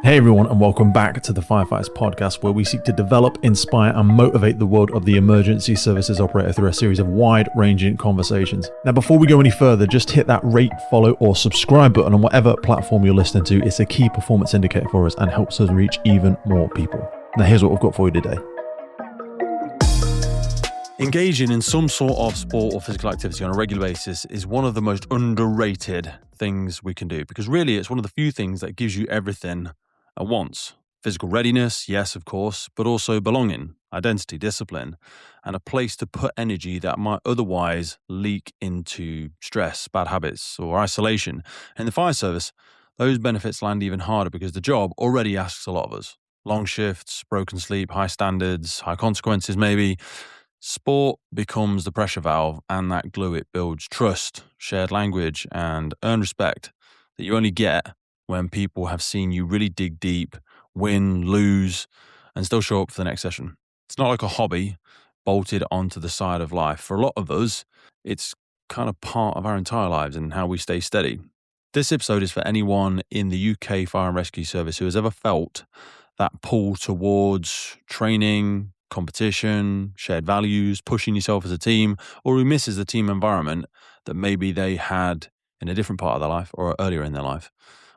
Hey everyone, and welcome back to the Firefighters podcast, where we seek to develop, inspire, and motivate the world of the emergency services operator through a series of wide-ranging conversations. Now, before we go any further, just hit that rate, follow, or subscribe button on whatever platform you're listening to. It's a key performance indicator for us and helps us reach even more people. Now, here's what we've got for you today. Engaging in some sort of sport or physical activity on a regular basis is one of the most underrated things we can do, because really it's one of the few things that gives you everything at once. Physical readiness, yes, of course, but also belonging, identity, discipline, and a place to put energy that might otherwise leak into stress, bad habits, or isolation. In the fire service, those benefits land even harder because the job already asks a lot of us. Long shifts, broken sleep, high standards, high consequences maybe. Sport becomes the pressure valve, and that glue. It builds trust, shared language, and earned respect that you only get when people have seen you really dig deep, win, lose, and still show up for the next session. It's not like a hobby bolted onto the side of life. For a lot of us, it's kind of part of our entire lives and how we stay steady. This episode is for anyone in the UK Fire and Rescue Service who has ever felt that pull towards training, competition, shared values, pushing yourself as a team, or who misses the team environment that maybe they had in a different part of their life or earlier in their life.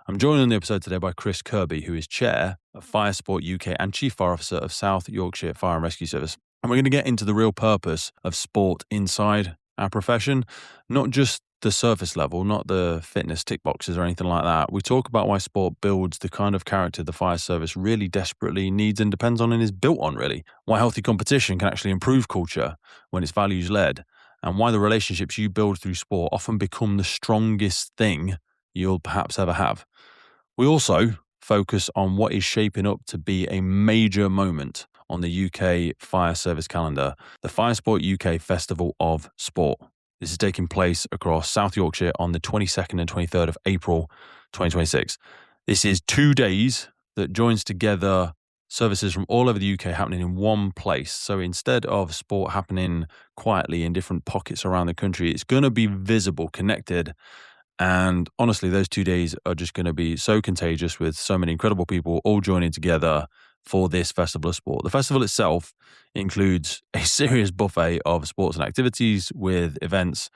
I'm joined on the episode today by Chris Kirby, who is Chair of FireSport UK and Chief Fire Officer of South Yorkshire Fire and Rescue Service. And we're going to get into the real purpose of sport inside our profession, not just the surface level, not the fitness tick boxes or anything like that. We talk about why sport builds the kind of character the fire service really desperately needs and depends on and is built on, really. Why healthy competition can actually improve culture when it's values-led, and why the relationships you build through sport often become the strongest thing you'll perhaps ever have. We also focus on what is shaping up to be a major moment on the UK Fire Service calendar, the FireSport UK Festival of Sport. This is taking place across South Yorkshire on the 22nd and 23rd of April 2026. This is 2 days that joins together services from all over the UK happening in one place. So instead of sport happening quietly in different pockets around the country, it's going to be visible, connected. And honestly, those 2 days are just going to be so contagious, with so many incredible people all joining together for this festival of sport. The festival itself includes a serious buffet of sports and activities with events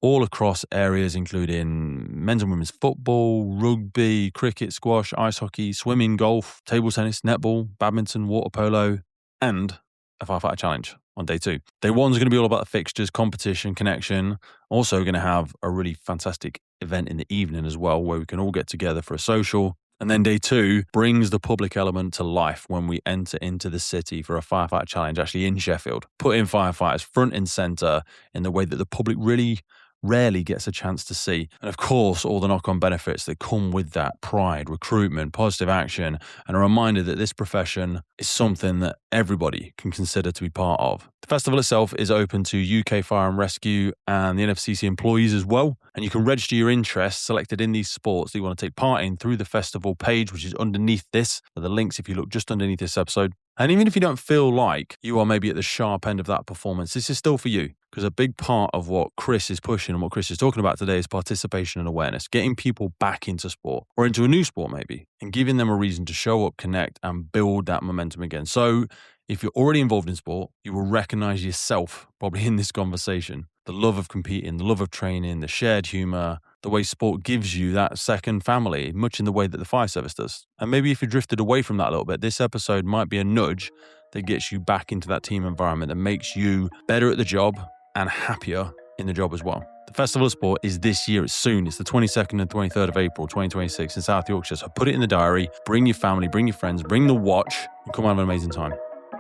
all across areas, including men's and women's football, rugby, cricket, squash, ice hockey, swimming, golf, table tennis, netball, badminton, water polo, and a firefighter challenge on day 2. Day 1 is going to be all about the fixtures, competition, connection. Also going to have a really fantastic event in the evening as well, where we can all get together for a social. And then day 2 brings the public element to life when we enter into the city for a firefighter challenge, actually in Sheffield, putting firefighters front and centre in the way that the public really rarely gets a chance to see. And of course, all the knock-on benefits that come with that: pride, recruitment, positive action, and a reminder that this profession is something that everybody can consider to be part of. The festival itself is open to UK Fire and Rescue and the NFCC employees as well, and you can register your interest selected in these sports that you want to take part in through the festival page, which is underneath this. The links, if you look just underneath this episode. And even if you don't feel like you are maybe at the sharp end of that performance, this is still for you, because a big part of what Chris is pushing and what Chris is talking about today is participation and awareness, getting people back into sport or into a new sport maybe, and giving them a reason to show up, connect, and build that momentum again. So if you're already involved in sport, you will recognize yourself probably in this conversation. The love of competing, the love of training, the shared humor, the way sport gives you that second family, much in the way that the fire service does. And maybe if you drifted away from that a little bit, this episode might be a nudge that gets you back into that team environment that makes you better at the job and happier in the job as well. The Festival of Sport is this year. It's soon. It's the 22nd and 23rd of April 2026 in South Yorkshire. So put it in the diary, bring your family, bring your friends, bring the watch, and come have an amazing time.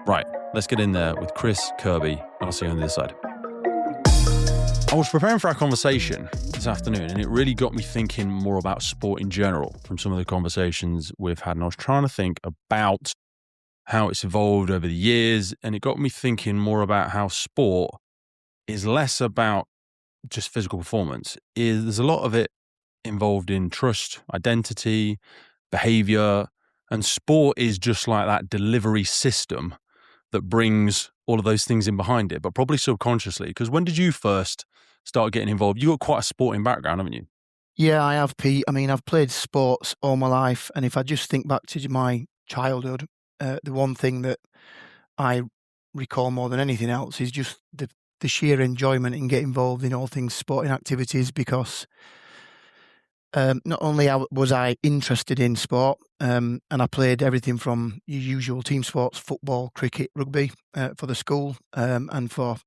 Right, let's get in there with Chris Kirby, and I'll see you on the other side. I was preparing for our conversation this afternoon, and it really got me thinking more about sport in general from some of the conversations we've had. And I was trying to think about how it's evolved over the years, and it got me thinking more about how sport is less about just physical performance. There's a lot of it involved in trust, identity, behavior, and sport is just like that delivery system that brings all of those things in behind it, but probably subconsciously. Because when did you first start getting involved? You got quite a sporting background, haven't you? Yeah, I have, Pete. I mean, I've played sports all my life, and if I just think back to my childhood, the one thing that I recall more than anything else is just the sheer enjoyment in getting involved in all things sporting activities, because not only was I interested in sport, and I played everything from your usual team sports, football, cricket, rugby, for the school, and for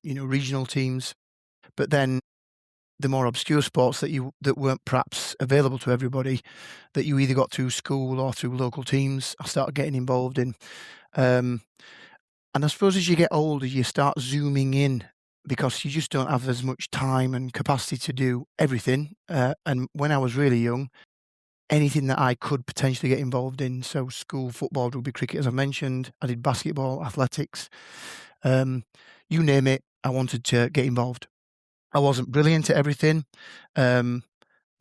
regional teams, but then the more obscure sports that weren't perhaps available to everybody, that you either got through school or through local teams, I started getting involved in. And I suppose as you get older, you start zooming in, because you just don't have as much time and capacity to do everything. And when I was really young, anything that I could potentially get involved in, so school, football, rugby, cricket, as I mentioned, I did basketball, athletics, you name it, I wanted to get involved. I wasn't brilliant at everything, but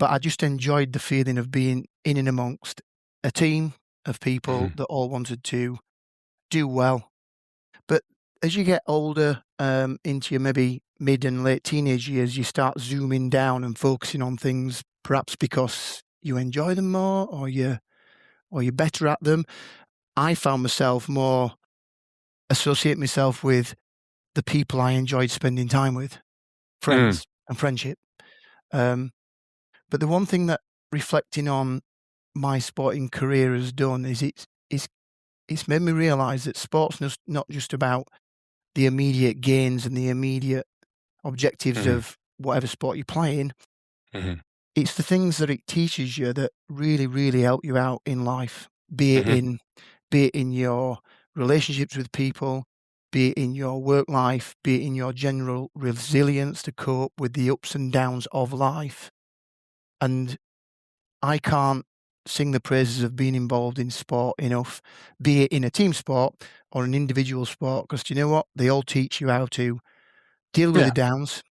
I just enjoyed the feeling of being in and amongst a team of people that all wanted to do well. But as you get older, into your maybe mid and late teenage years, you start zooming down and focusing on things, perhaps because you enjoy them more, or you're better at them. I found myself more associate myself with the people I enjoyed spending time with, friends and friendship. But the one thing that reflecting on my sporting career has done is it's made me realise that sport's not just about the immediate gains and the immediate objectives of whatever sport you're playing. It's the things that it teaches you that really, really help you out in life, be it in your relationships with people, be it in your work life, be it in your general resilience to cope with the ups and downs of life. And I can't sing the praises of being involved in sport enough, be it in a team sport or an individual sport, because you know what? They all teach you how to deal with the downs.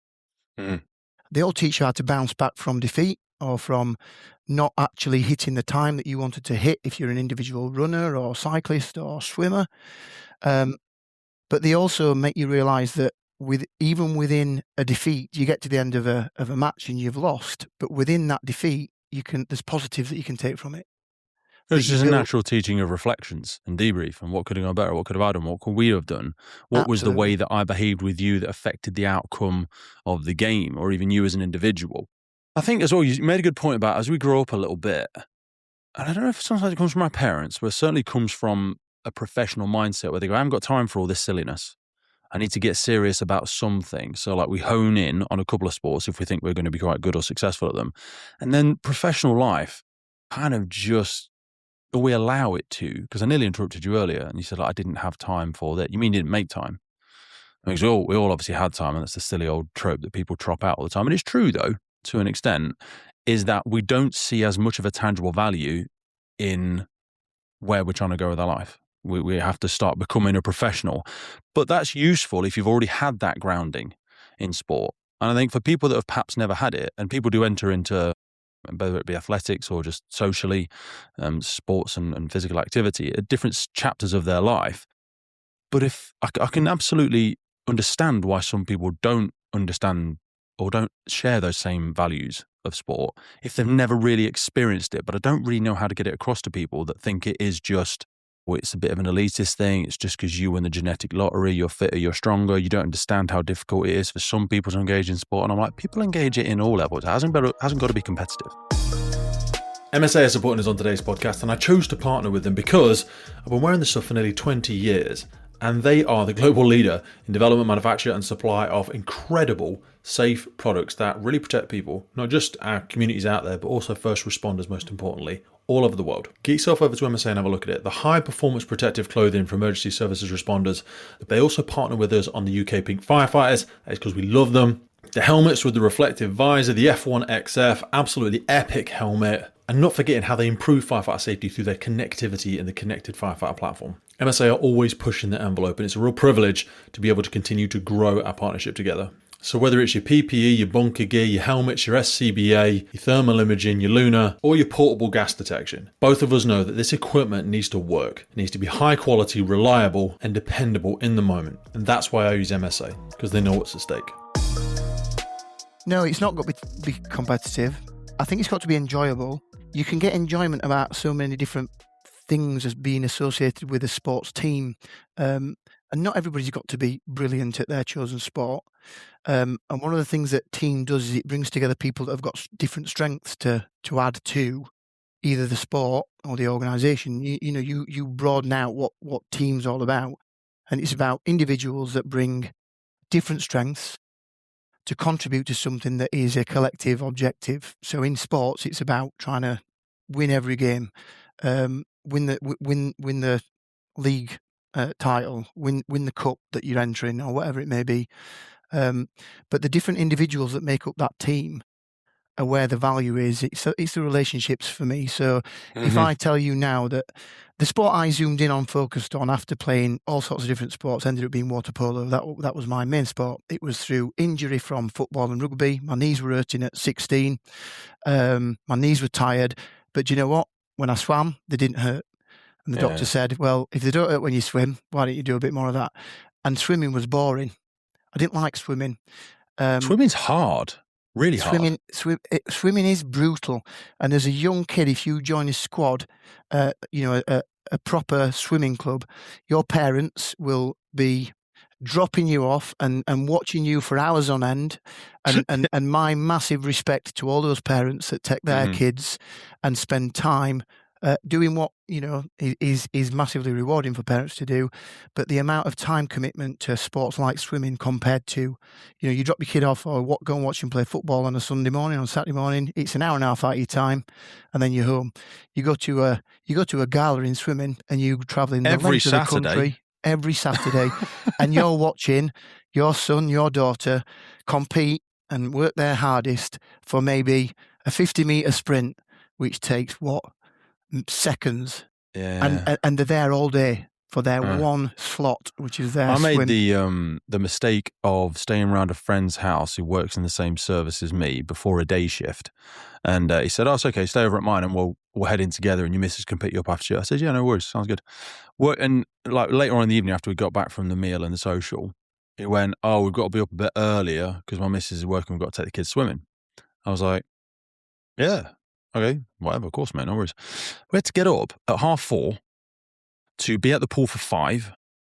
They all teach you how to bounce back from defeat or from not actually hitting the time that you wanted to hit if you're an individual runner or cyclist or swimmer. But they also make you realise that even within a defeat, you get to the end of a match and you've lost, but within that defeat, there's positives that you can take from it. It's just a natural teaching of reflections and debrief, and what could have gone better, what could have I done, what could we have done, what was the way that I behaved with you that affected the outcome of the game, or even you as an individual. I think as well, you made a good point about as we grow up a little bit, and I don't know if sometimes it comes from our parents, but it certainly comes from a professional mindset where they go, I haven't got time for all this silliness. I need to get serious about something. So like we hone in on a couple of sports if we think we're going to be quite good or successful at them. And then professional life kind of just, or we allow it to, because I nearly interrupted you earlier and you said, like, I didn't have time for that. You mean you didn't make time? Because we all obviously had time, and that's the silly old trope that people drop out all the time. And it's true though, to an extent, is that we don't see as much of a tangible value in where we're trying to go with our life. We have to start becoming a professional. But that's useful if you've already had that grounding in sport. And I think for people that have perhaps never had it, and people do enter into, whether it be athletics or just socially, sports and physical activity at different chapters of their life. But if I can absolutely understand why some people don't understand or don't share those same values of sport if they've never really experienced it. But I don't really know how to get it across to people that think it is just, well, it's a bit of an elitist thing. It's just because you win the genetic lottery, you're fitter, you're stronger. You don't understand how difficult it is for some people to engage in sport. And I'm like, people engage it in all levels. It hasn't got to be competitive. MSA are supporting us on today's podcast, and I chose to partner with them because I've been wearing this stuff for nearly 20 years. And they are the global leader in development, manufacture and supply of incredible, safe products that really protect people, not just our communities out there, but also first responders, most importantly, all over the world. Get yourself over to MSA and have a look at it. The high performance protective clothing for emergency services responders. They also partner with us on the UK Pink Firefighters. It's because we love them. The helmets with the reflective visor, the F1XF, absolutely epic helmet. And not forgetting how they improve firefighter safety through their connectivity in the connected firefighter platform. MSA are always pushing the envelope, and it's a real privilege to be able to continue to grow our partnership together. So whether it's your PPE, your bunker gear, your helmets, your SCBA, your thermal imaging, your Luna, or your portable gas detection, both of us know that this equipment needs to work. It needs to be high quality, reliable, and dependable in the moment. And that's why I use MSA, because they know what's at stake. No, it's not got to be competitive. I think it's got to be enjoyable. You can get enjoyment about so many different things as being associated with a sports team. And not everybody's got to be brilliant at their chosen sport. And one of the things that team does is it brings together people that have got different strengths to add to either the sport or the organisation. You broaden out what team's all about. And it's about individuals that bring different strengths to contribute to something that is a collective objective. So in sports, it's about trying to win every game, win the league title, win the cup that you're entering, or whatever it may be. But the different individuals that make up that team are where the value is. It's the relationships for me. So if I tell you now that the sport I zoomed in on, focused on after playing all sorts of different sports, ended up being water polo. That was my main sport. It was through injury from football and rugby. My knees were hurting at 16. My knees were tired. But do you know what? When I swam, they didn't hurt. And the doctor said, well, if they don't hurt when you swim, why don't you do a bit more of that? And swimming was boring. I didn't like swimming. Swimming's hard. Really hard. Swimming is brutal. And as a young kid, if you join a squad, a proper swimming club, your parents will be dropping you off and watching you for hours on end. And my massive respect to all those parents that take their kids and spend time doing what is massively rewarding for parents to do, but the amount of time commitment to sports like swimming compared to, you drop your kid off or go and watch him play football on a Sunday morning, on Saturday morning, it's an hour and a half out of your time, and then you're home. You go to a gala in swimming, and you travelling the length of the country every Saturday, and you're watching your son, your daughter compete and work their hardest for maybe a 50-metre sprint, which takes seconds, and they're there all day for their one slot, which is their swim. I made the mistake of staying around a friend's house who works in the same service as me before a day shift, and he said, "Oh, it's okay, stay over at mine, and we'll head in together, and your missus can pick you up after." I said, "Yeah, no worries, sounds good." And like later on in the evening, after we got back from the meal and the social, he went, "Oh, we've got to be up a bit earlier because my missus is working. We've got to take the kids swimming." I was like, "Yeah. Okay, whatever, of course, mate, no worries." We had to get up at 4:30 to be at the pool for 5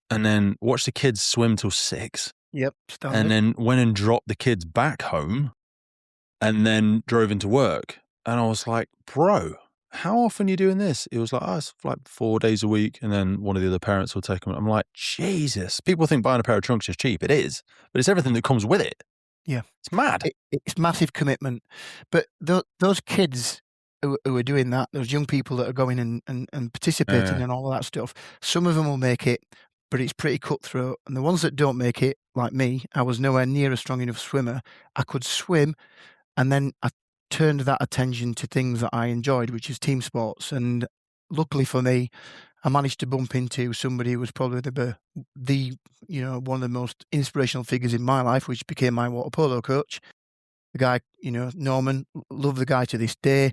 and then watch the kids swim till 6. Yep. And then went and dropped the kids back home and then drove into work. And I was like, bro, how often are you doing this? It was like, oh, it's like 4 days a week. And then one of the other parents will take them. I'm like, Jesus, people think buying a pair of trunks is cheap. It is, but it's everything that comes with it. Yeah. It's mad. It's massive commitment. But those kids who are doing that, those young people that are going and participating and all of that stuff, some of them will make it, but it's pretty cutthroat. And the ones that don't make it, like me, I was nowhere near a strong enough swimmer. I could swim, and then I turned that attention to things that I enjoyed, which is team sports. And luckily for me, I managed to bump into somebody who was probably the one of the most inspirational figures in my life, which became my water polo coach. The guy, Norman, love the guy to this day,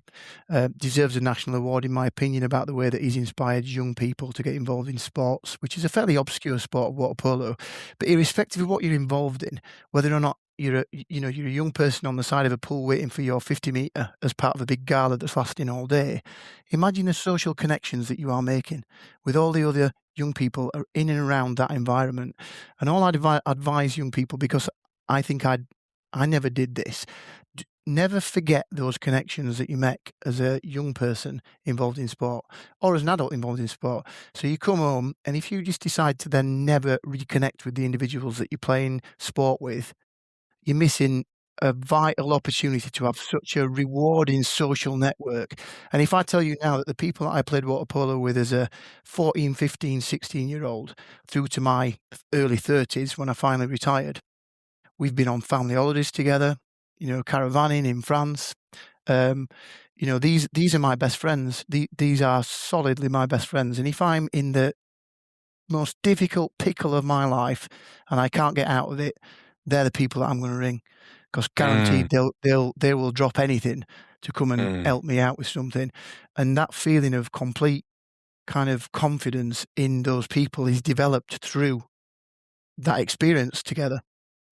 deserves a national award, in my opinion, about the way that he's inspired young people to get involved in sports, which is a fairly obscure sport of water polo. But irrespective of what you're involved in, whether or not you're a young person on the side of a pool waiting for your 50-metre as part of a big gala that's lasting all day, imagine the social connections that you are making with all the other young people in and around that environment. And all I'd advise young people, because I think I never did this. Never forget those connections that you make as a young person involved in sport, or as an adult involved in sport. So you come home, and if you just decide to then never reconnect with the individuals that you're playing sport with, you're missing a vital opportunity to have such a rewarding social network. And if I tell you now that the people that I played water polo with as a 14, 15, 16-year-old through to my early 30s when I finally retired, we've been on family holidays together, caravanning in France. These are my best friends. These are solidly my best friends. And if I'm in the most difficult pickle of my life and I can't get out of it, they're the people that I'm going to ring, because guaranteed they will drop anything to come and help me out with something. And that feeling of complete kind of confidence in those people is developed through that experience together.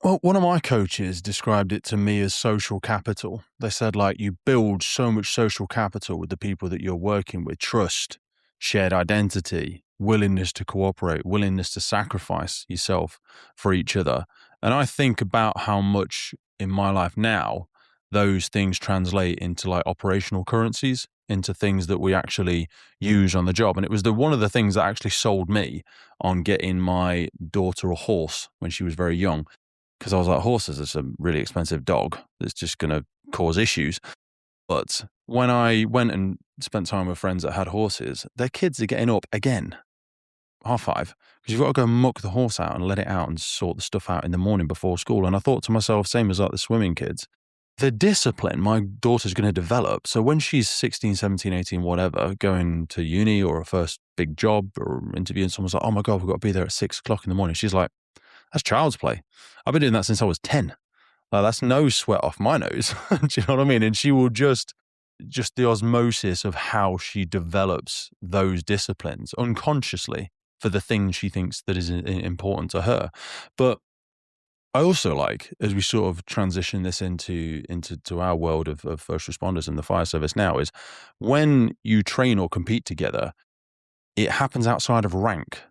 Well, one of my coaches described it to me as social capital. They said, like, you build so much social capital with the people that you're working with: trust, shared identity, willingness to cooperate, willingness to sacrifice yourself for each other. And I think about how much in my life now those things translate into like operational currencies, into things that we actually use on the job. And it was one of the things that actually sold me on getting my daughter a horse when she was very young. Because I was like, horses is a really expensive dog that's just going to cause issues. But when I went and spent time with friends that had horses, their kids are getting up again, 5:30, because you've got to go muck the horse out and let it out and sort the stuff out in the morning before school. And I thought to myself, same as like the swimming kids, the discipline my daughter's going to develop. So when she's 16, 17, 18, whatever, going to uni or a first big job or interviewing, someone's like, oh my God, we've got to be there at 6:00 in the morning. She's like, that's child's play. I've been doing that since I was 10. That's no sweat off my nose. Do you know what I mean? And she will just the osmosis of how she develops those disciplines unconsciously for the thing she thinks that is important to her. But I also like, as we sort of transition this into our world of first responders and the fire service now, is when you train or compete together, it happens outside of rank.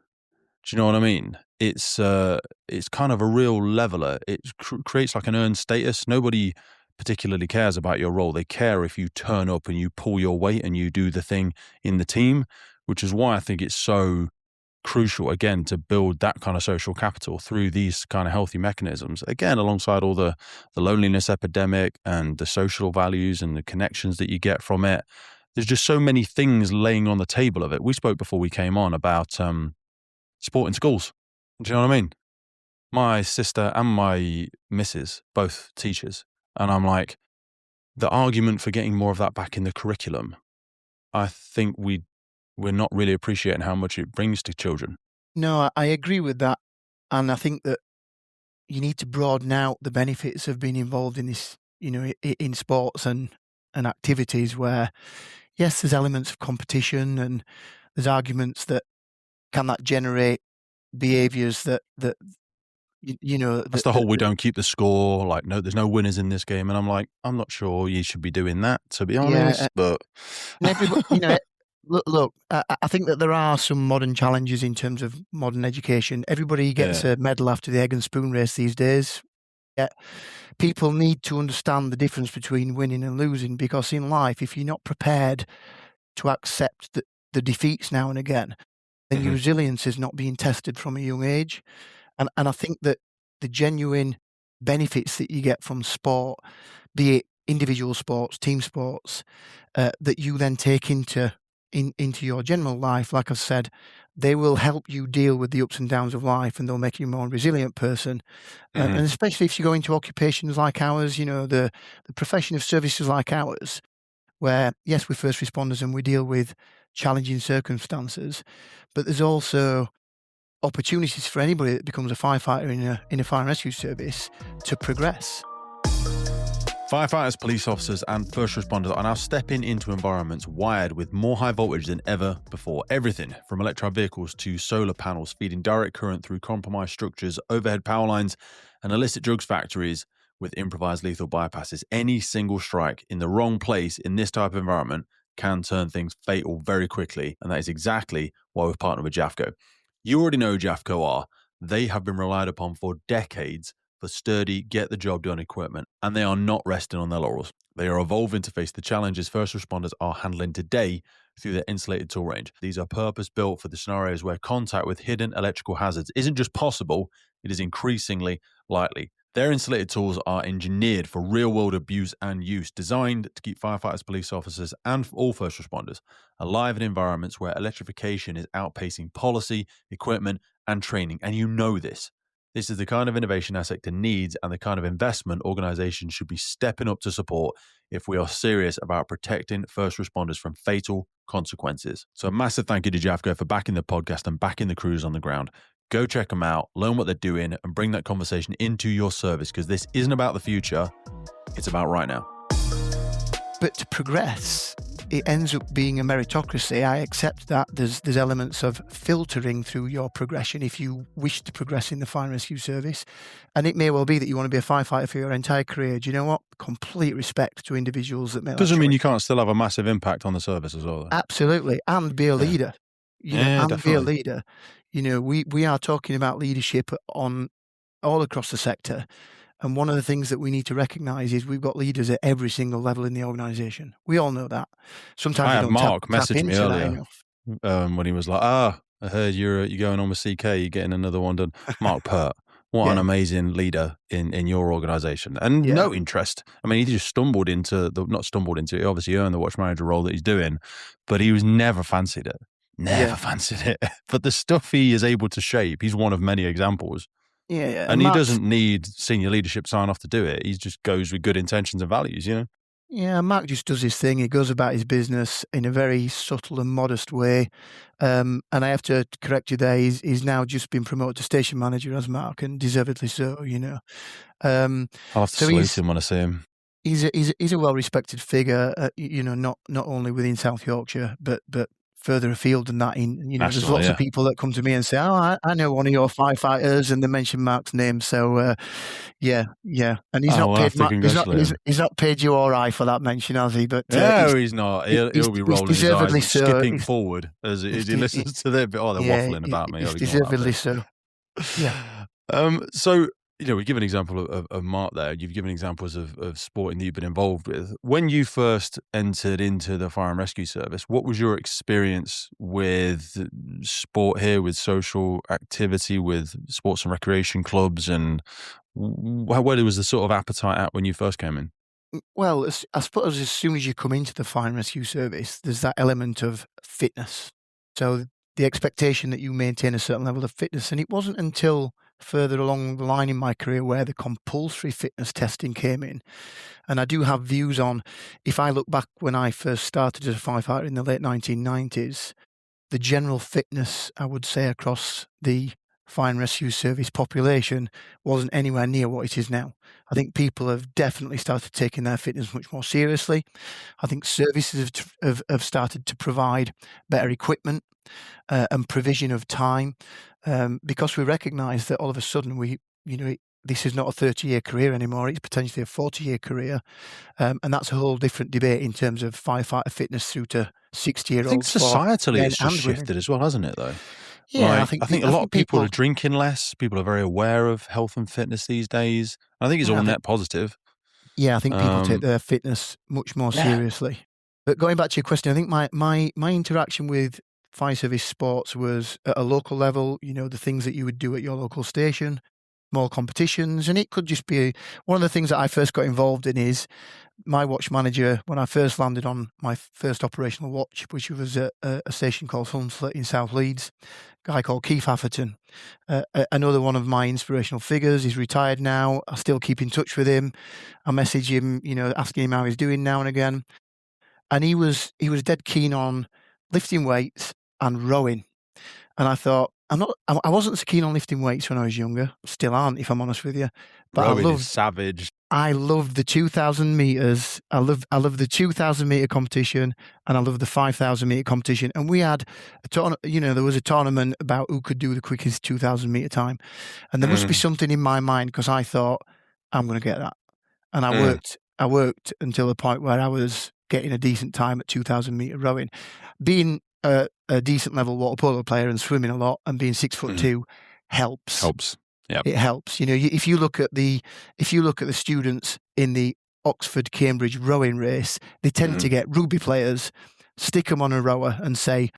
Do you know what I mean? It's kind of a real leveler. It creates like an earned status. Nobody particularly cares about your role. They care if you turn up and you pull your weight and you do the thing in the team, which is why I think it's so crucial, again, to build that kind of social capital through these kind of healthy mechanisms. Again, alongside all the loneliness epidemic and the social values and the connections that you get from it. There's just so many things laying on the table of it. We spoke before we came on about sport in schools. Do you know what I mean? My sister and my missus, both teachers. And I'm like, the argument for getting more of that back in the curriculum, I think we're not really appreciating how much it brings to children. No, I agree with that. And I think that you need to broaden out the benefits of being involved in this, in sports and activities where, yes, there's elements of competition and there's arguments that can that generate behaviors that that's the whole we don't keep the score, like, no, there's no winners in this game. And I'm like, I'm not sure you should be doing that, to be honest. But look, I think that there are some modern challenges in terms of modern education. Everybody gets a medal after the egg and spoon race these days. Yeah, people need to understand the difference between winning and losing, because in life, if you're not prepared to accept the defeats now and again, then your resilience is not being tested from a young age. And I think that the genuine benefits that you get from sport, be it individual sports, team sports, that you then take into your general life, like I've said, they will help you deal with the ups and downs of life, and they'll make you a more resilient person. And especially if you go into occupations like ours, the profession of services like ours, where, yes, we're first responders and we deal with challenging circumstances, but there's also opportunities for anybody that becomes a firefighter in a fire and rescue service to progress. Firefighters, police officers and first responders are now stepping into environments wired with more high voltage than ever before. Everything from electric vehicles to solar panels feeding direct current through compromised structures, overhead power lines and illicit drugs factories with improvised lethal bypasses. Any single strike in the wrong place in this type of environment can turn things fatal very quickly. And that is exactly why we've partnered with Jafco. You already know Jafco are. They have been relied upon for decades for sturdy, get-the-job-done equipment, and they are not resting on their laurels. They are evolving to face the challenges first responders are handling today through their insulated tool range. These are purpose-built for the scenarios where contact with hidden electrical hazards isn't just possible, it is increasingly likely. Their insulated tools are engineered for real-world abuse and use, designed to keep firefighters, police officers, and all first responders alive in environments where electrification is outpacing policy, equipment, and training. And you know this. This is the kind of innovation our sector needs and the kind of investment organizations should be stepping up to support if we are serious about protecting first responders from fatal consequences. So a massive thank you to Jafco for backing the podcast and backing the crews on the ground. Go check them out, learn what they're doing, and bring that conversation into your service, because this isn't about the future, it's about right now. But to progress, it ends up being a meritocracy. I accept that there's elements of filtering through your progression if you wish to progress in the fire and rescue service. And it may well be that you want to be a firefighter for your entire career. Do you know what? Complete respect to individuals that make that Doesn't mean choice. you can't still have a massive impact on the service as well, though. Absolutely. And be a leader. Definitely. Be a leader. We are talking about leadership on all across the sector. And one of the things that we need to recognise is we've got leaders at every single level in the organisation. We all know that. Sometimes I we had don't Mark tap message me into that earlier enough. when he was like, I heard you're going on with CK, you're getting another one done. Mark Pert, what Yeah. an amazing leader in your organisation. And Yeah. no interest. I mean, he just he obviously earned the watch manager role that he's doing, but he was never fancied it. Fancied it. But the stuff he is able to shape, he's one of many examples. Yeah. And he doesn't need senior leadership sign off to do it. He just goes with good intentions and values, Yeah, Mark just does his thing. He goes about his business in a very subtle and modest way. And I have to correct you there. He's now just been promoted to station manager as Mark, and deservedly so, I'll have to salute him when I see him. He's a well-respected figure, not only within South Yorkshire, but further afield than that. There's lots of people that come to me and say, "Oh, I know one of your firefighters," and they mention Mark's name. So, yeah, and he's not paid. He's not paid you all right for that mention, has he? But no, he's not. He'll be rolling his eyes, and skipping forward as he listens to them. Oh, they're waffling about me. He's deservedly so. Yeah. So, we give an example of Mark there. You've given examples of sporting that you've been involved with. When you first entered into the fire and rescue service, what was your experience with sport here, with social activity, with sports and recreation clubs, and where was the sort of appetite at when you first came in? Well, I suppose as soon as you come into the fire and rescue service, there's that element of fitness. So the expectation that you maintain a certain level of fitness. And it wasn't until further along the line in my career where the compulsory fitness testing came in. And I do have views on, if I look back when I first started as a firefighter in the late 1990s, the general fitness, I would say, across the fire and rescue service population wasn't anywhere near what it is now. I think people have definitely started taking their fitness much more seriously. I think services have started to provide better equipment and provision of time, because we recognise that all of a sudden this is not a 30-year career anymore. It's potentially a 40-year career, and that's a whole different debate in terms of firefighter fitness through to 60-year-olds. I think societally it's just shifted as well, hasn't it, though? Yeah, I think a lot of people are drinking less. People are very aware of health and fitness these days. I think it's all net positive. Yeah, I think people take their fitness much more seriously. But going back to your question, I think my interaction with fire service sports was at a local level, the things that you would do at your local station, small competitions. And it could just be one of the things that I first got involved in is my watch manager, when I first landed on my first operational watch, which was at a station called Hunslet in South Leeds, a guy called Keith Atherton, another one of my inspirational figures. He's retired now. I still keep in touch with him. I message him, asking him how he's doing now and again. And he was dead keen on lifting weights and rowing. And I thought, I wasn't so keen on lifting weights when I was younger. Still aren't, if I'm honest with you. But rowing is savage. I loved the 2,000 meters. I love the 2,000 meter competition, and I love the 5,000 meter competition. And we had there was a tournament about who could do the quickest 2,000 meter time. And there must be something in my mind, because I thought, I'm going to get that. And I worked until the point where I was getting a decent time at 2,000 meter rowing. Being a decent level water polo player and swimming a lot and being 6'2" helps. Yeah, it helps. If you look at the students in the Oxford Cambridge rowing race, they tend to get rugby players, stick them on a rower, and say,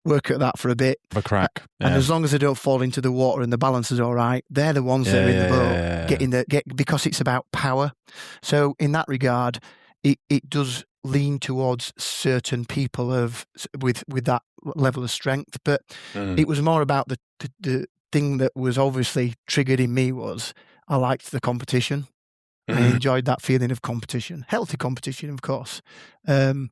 work at that for a bit. For a crack. Yeah. And as long as they don't fall into the water and the balance is all right, they're the ones that are in the boat because it's about power. So in that regard, it does lean towards certain people with that level of strength, but it was more about the thing that was obviously triggered in me was I liked the competition. I enjoyed that feeling of competition, healthy competition, of course. But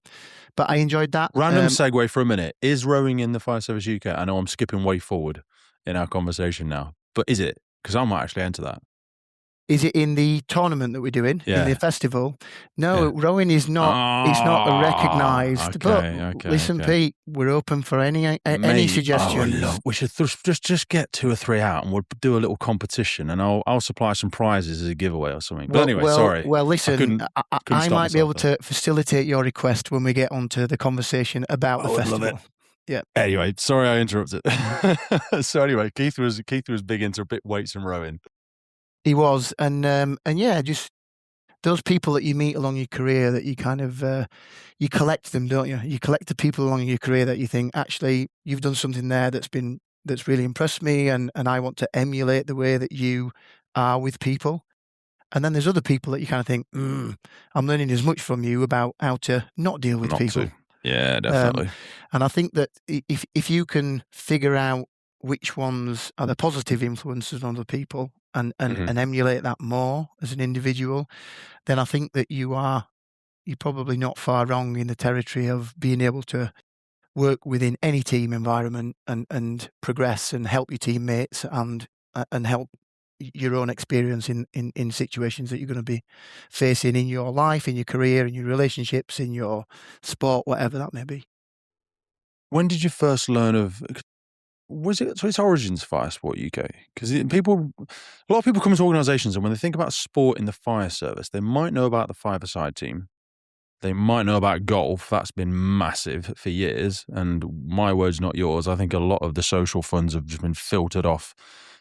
I enjoyed that. Random segue for a minute. Is rowing in the Fire Service UK? I know I'm skipping way forward in our conversation now, but is it? Because I might actually enter that. Is it in the tournament that we're doing, in the festival? No, Yeah. rowing is not. It's not recognised. Okay, but listen, okay. Pete, we're open for any suggestions. We should just get 2 or 3 out, and we'll do a little competition, and I'll supply some prizes as a giveaway or something. But anyway, sorry. Well, listen, I might be able to facilitate your request when we get onto the conversation about the festival. Love it. Yeah. Anyway, sorry I interrupted. So anyway, Keith was big into bit weights and rowing. He was, and yeah, just those people that you meet along your career that you kind of you collect them, don't you? You collect the people along your career that you think actually you've done something there that's really impressed me, and I want to emulate the way that you are with people. And then there's other people that you kind of think, I'm learning as much from you about how to not deal with people. Yeah, definitely. And I think that if you can figure out which ones are the positive influences on other people and emulate that more as an individual, then I think that you're probably not far wrong in the territory of being able to work within any team environment and progress and help your teammates and help your own experience in situations that you're going to be facing in your life, in your career, in your relationships, in your sport, whatever that may be. When did you first learn of? Was it so? Its origins, FireSport UK, because a lot of people come to organisations, and when they think about sport in the fire service, they might know about the five-a-side team. They might know about golf. That's been massive for years. And my words, not yours. I think a lot of the social funds have just been filtered off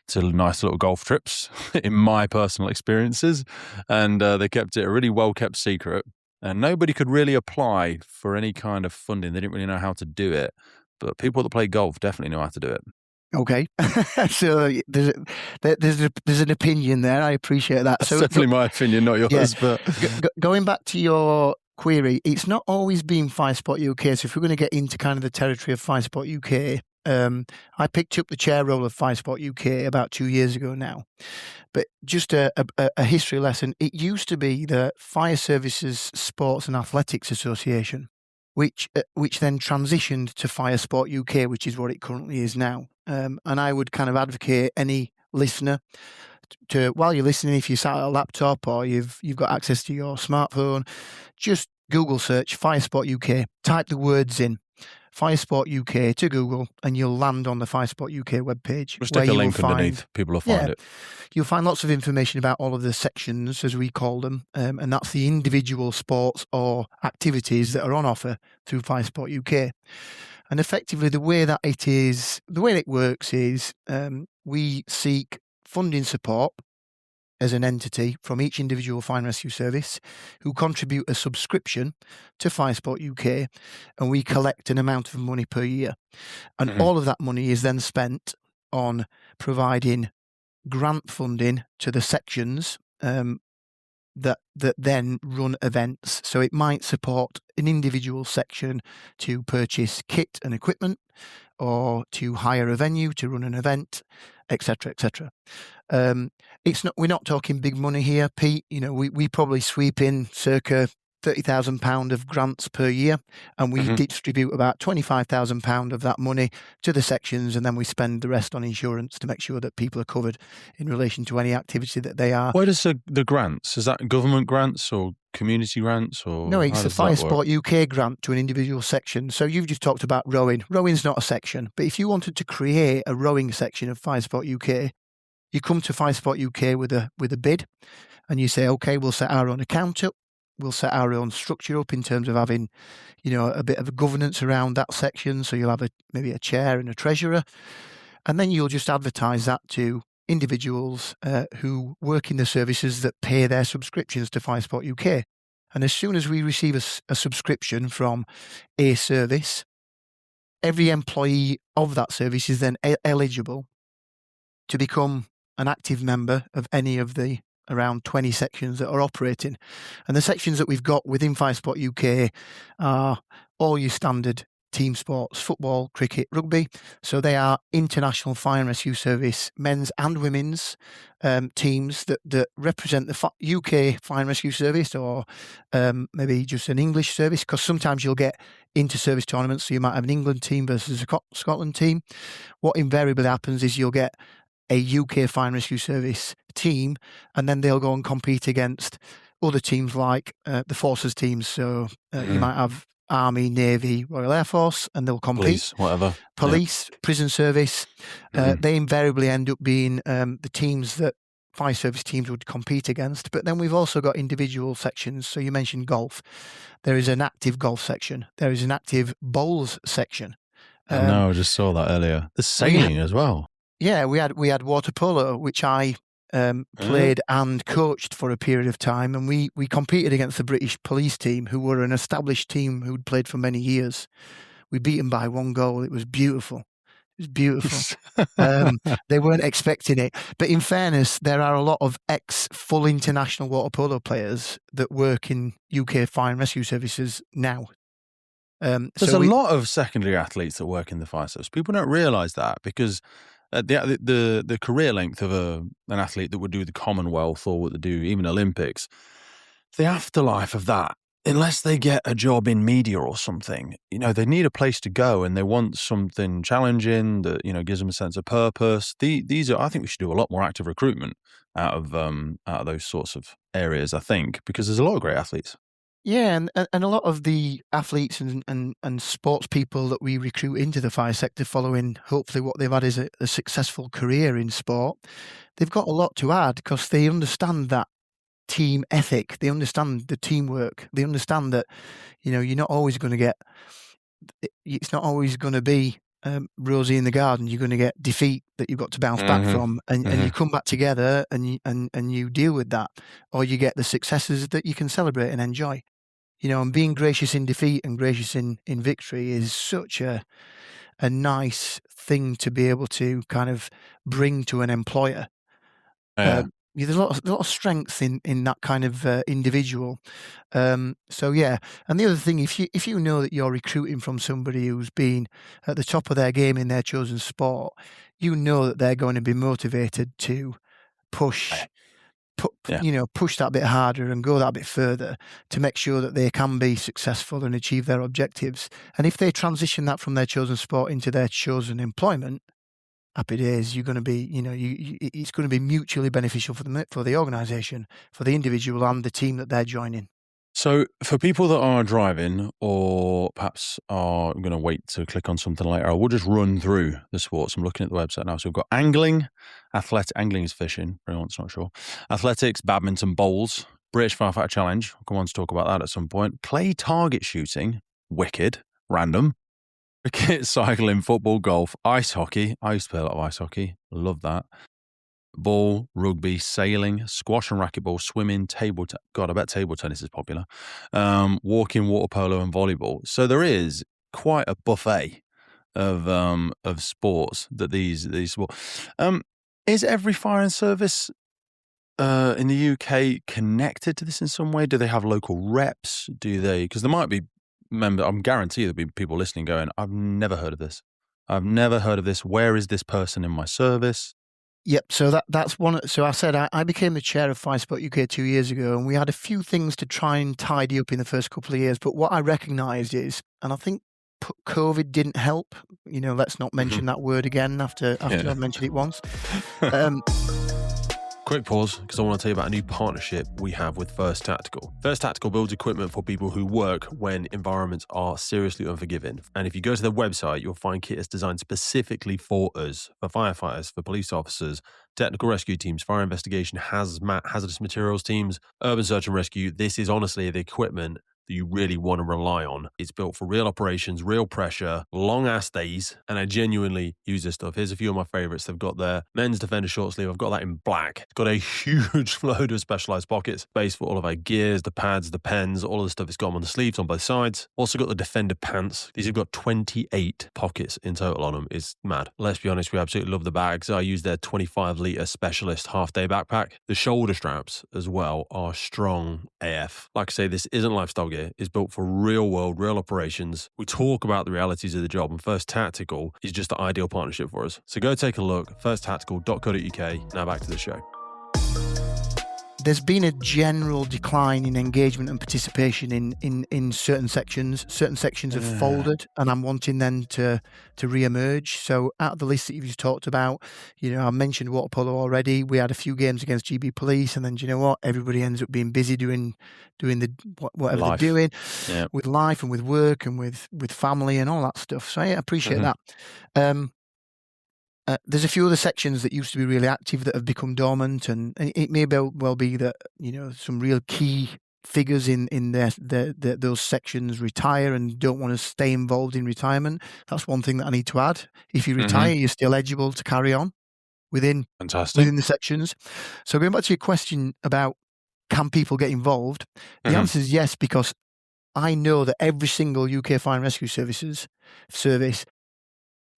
to nice little golf trips, in my personal experiences. And they kept it a really well-kept secret. And nobody could really apply for any kind of funding. They didn't really know how to do it. But people that play golf definitely know how to do it. Okay, so there's an opinion there. I appreciate that. That's definitely my opinion, not yours. Yeah. But going back to your query, it's not always been FireSport UK. So if we're going to get into kind of the territory of FireSport UK, I picked up the chair role of FireSport UK about 2 years ago now. But just a history lesson, it used to be the Fire Services Sports and Athletics Association, which then transitioned to FireSport UK, which is what it currently is now. And I would kind of advocate any listener to, while you're listening, if you sat at a laptop or you've got access to your smartphone, just Google search FireSport UK, type the words in FireSport UK to Google, and you'll land on the FireSport UK webpage. We'll stick a link underneath. People will find it. You'll find lots of information about all of the sections, as we call them, and that's the individual sports or activities that are on offer through FireSport UK. And effectively, the way it works is we seek funding support as an entity from each individual fire and rescue service who contribute a subscription to FireSport UK, and we collect an amount of money per year. And all of that money is then spent on providing grant funding to the sections that then run events. So it might support an individual section to purchase kit and equipment, or to hire a venue to run an event, etc., etc. We're not talking big money here, Pete. You know, we probably sweep in circa £30,000 of grants per year, and we distribute about £25,000 of that money to the sections, and then we spend the rest on insurance to make sure that people are covered in relation to any activity that they are. Where does the grants? Is that government grants or community grants? Or no, it's a FireSport UK grant to an individual section. So you've just talked about rowing. Rowing's not a section, but if you wanted to create a rowing section of FireSport UK, you come to FireSport UK with a bid, and you say, okay, we'll set our own account up. We'll set our own structure up in terms of having, a bit of a governance around that section. So you'll have maybe a chair and a treasurer, and then you'll just advertise that to individuals who work in the services that pay their subscriptions to FireSport UK. And as soon as we receive a subscription from a service, every employee of that service is then eligible to become an active member of any of the around 20 sections that are operating. And the sections that we've got within FireSport UK are all your standard team sports: football, cricket, rugby. So they are international fire and rescue service men's and women's teams that represent the UK fire and rescue service, or maybe just an English service, because sometimes you'll get inter-service tournaments. So you might have an England team versus a Scotland team. What invariably happens is you'll get a UK Fire and Rescue Service team, and then they'll go and compete against other teams like the forces teams. So you might have Army, Navy, Royal Air Force, and they'll compete. Police, whatever. Police, prison service. They invariably end up being the teams that fire service teams would compete against. But then we've also got individual sections. So you mentioned golf. There is an active golf section. There is an active bowls section. No, I just saw that earlier. There's sailing as well. Yeah, we had water polo, which I played and coached for a period of time, and we competed against the British police team, who were an established team who'd played for many years. We beat them by 1 goal. It was beautiful. It was beautiful. They weren't expecting it. But in fairness, there are a lot of full international water polo players that work in UK Fire and Rescue Services now. There's a lot of secondary athletes that work in the fire service. People don't realise that, because the career length of an athlete that would do the Commonwealth or would do even Olympics, the afterlife of that, unless they get a job in media or something, they need a place to go, and they want something challenging that gives them a sense of purpose. These are, I think we should do a lot more active recruitment out of those sorts of areas, I think, because there's a lot of great athletes. Yeah, and a lot of the athletes and sports people that we recruit into the fire sector, following hopefully what they've had is a successful career in sport, they've got a lot to add, because they understand that team ethic, they understand the teamwork, they understand that you're not always going to get, it's not always going to be rosy in the garden. You're going to get defeat that you've got to bounce back from, and you come back together and you deal with that, or you get the successes that you can celebrate and enjoy. And being gracious in defeat and gracious in victory is such a nice thing to be able to kind of bring to an employer. There's a lot of strength in that kind of individual. So yeah, and the other thing, if you know that you're recruiting from somebody who's been at the top of their game in their chosen sport, you know that they're going to be motivated to push that bit harder and go that bit further to make sure that they can be successful and achieve their objectives. And if they transition that from their chosen sport into their chosen employment, happy days. You're going to be, it's going to be mutually beneficial for the organisation, for the individual and the team that they're joining. So for people that are driving or perhaps are going to wait to click on something later, I will just run through the sports. I'm looking at the website now. So we've got angling, angling is fishing, for anyone's not sure. Athletics, badminton, bowls, British Firefighter Challenge. I'll come on to talk about that at some point. Clay target shooting, wicked, random. Cricket, cycling, football, golf, ice hockey. I used to play a lot of ice hockey. Love that. Ball, rugby, sailing, squash and racquetball, swimming, God, I bet table tennis is popular. Walking, water polo, and volleyball. So there is quite a buffet of sports that these sports. Is every fire and service in the UK connected to this in some way? Do they have local reps? Because there might be I'm guaranteed there'll be people listening going, I've never heard of this. I've never heard of this. Where is this person in my service? Yep. So that's one. So I said I became the chair of FireSport UK 2 years ago, and we had a few things to try and tidy up in the first couple of years. But what I recognised is, and I think COVID didn't help. Let's not mention that word again after I've mentioned it once. Quick pause, because I want to tell you about a new partnership we have with First Tactical. First Tactical builds equipment for people who work when environments are seriously unforgiving. And if you go to their website, you'll find kit is designed specifically for us, for firefighters, for police officers, technical rescue teams, fire investigation, hazmat, hazardous materials teams, urban search and rescue. This is honestly the equipment that you really want to rely on. It's built for real operations, real pressure, long ass days, and I genuinely use this stuff. Here's a few of my favorites. They've got their men's Defender short sleeve. I've got that in black. It's got a huge load of specialized pockets, space for all of our gears, the pads, the pens, all of the stuff. It's got them on the sleeves on both sides. Also got the Defender pants. These have got 28 pockets in total on them. It's mad. Let's be honest, we absolutely love the bags. I use their 25-litre specialist half-day backpack. The shoulder straps as well are strong AF. Like I say, this isn't lifestyle gear. It's built for real world, real operations. We talk about the realities of the job, and First Tactical is just the ideal partnership for us. So go take a look, firsttactical.co.uk. Now back to the show. there's been a general decline in engagement and participation in certain sections. Certain sections have folded, and I'm wanting them to re-emerge. So out of the list that you've just talked about, I mentioned water polo already. We had a few games against GB Police, and then do you know what? Everybody ends up being busy doing whatever Life. they're doing Yeah. with life and with work and with family and all that stuff. So I appreciate that. There's a few other sections that used to be really active that have become dormant, and it may well be that some real key figures in those sections retire and don't want to stay involved in retirement. That's one thing that I need to add. If you retire, you're still eligible to carry on within the sections. So going back to your question about can people get involved, the answer is yes, because I know that every single UK Fire and Rescue service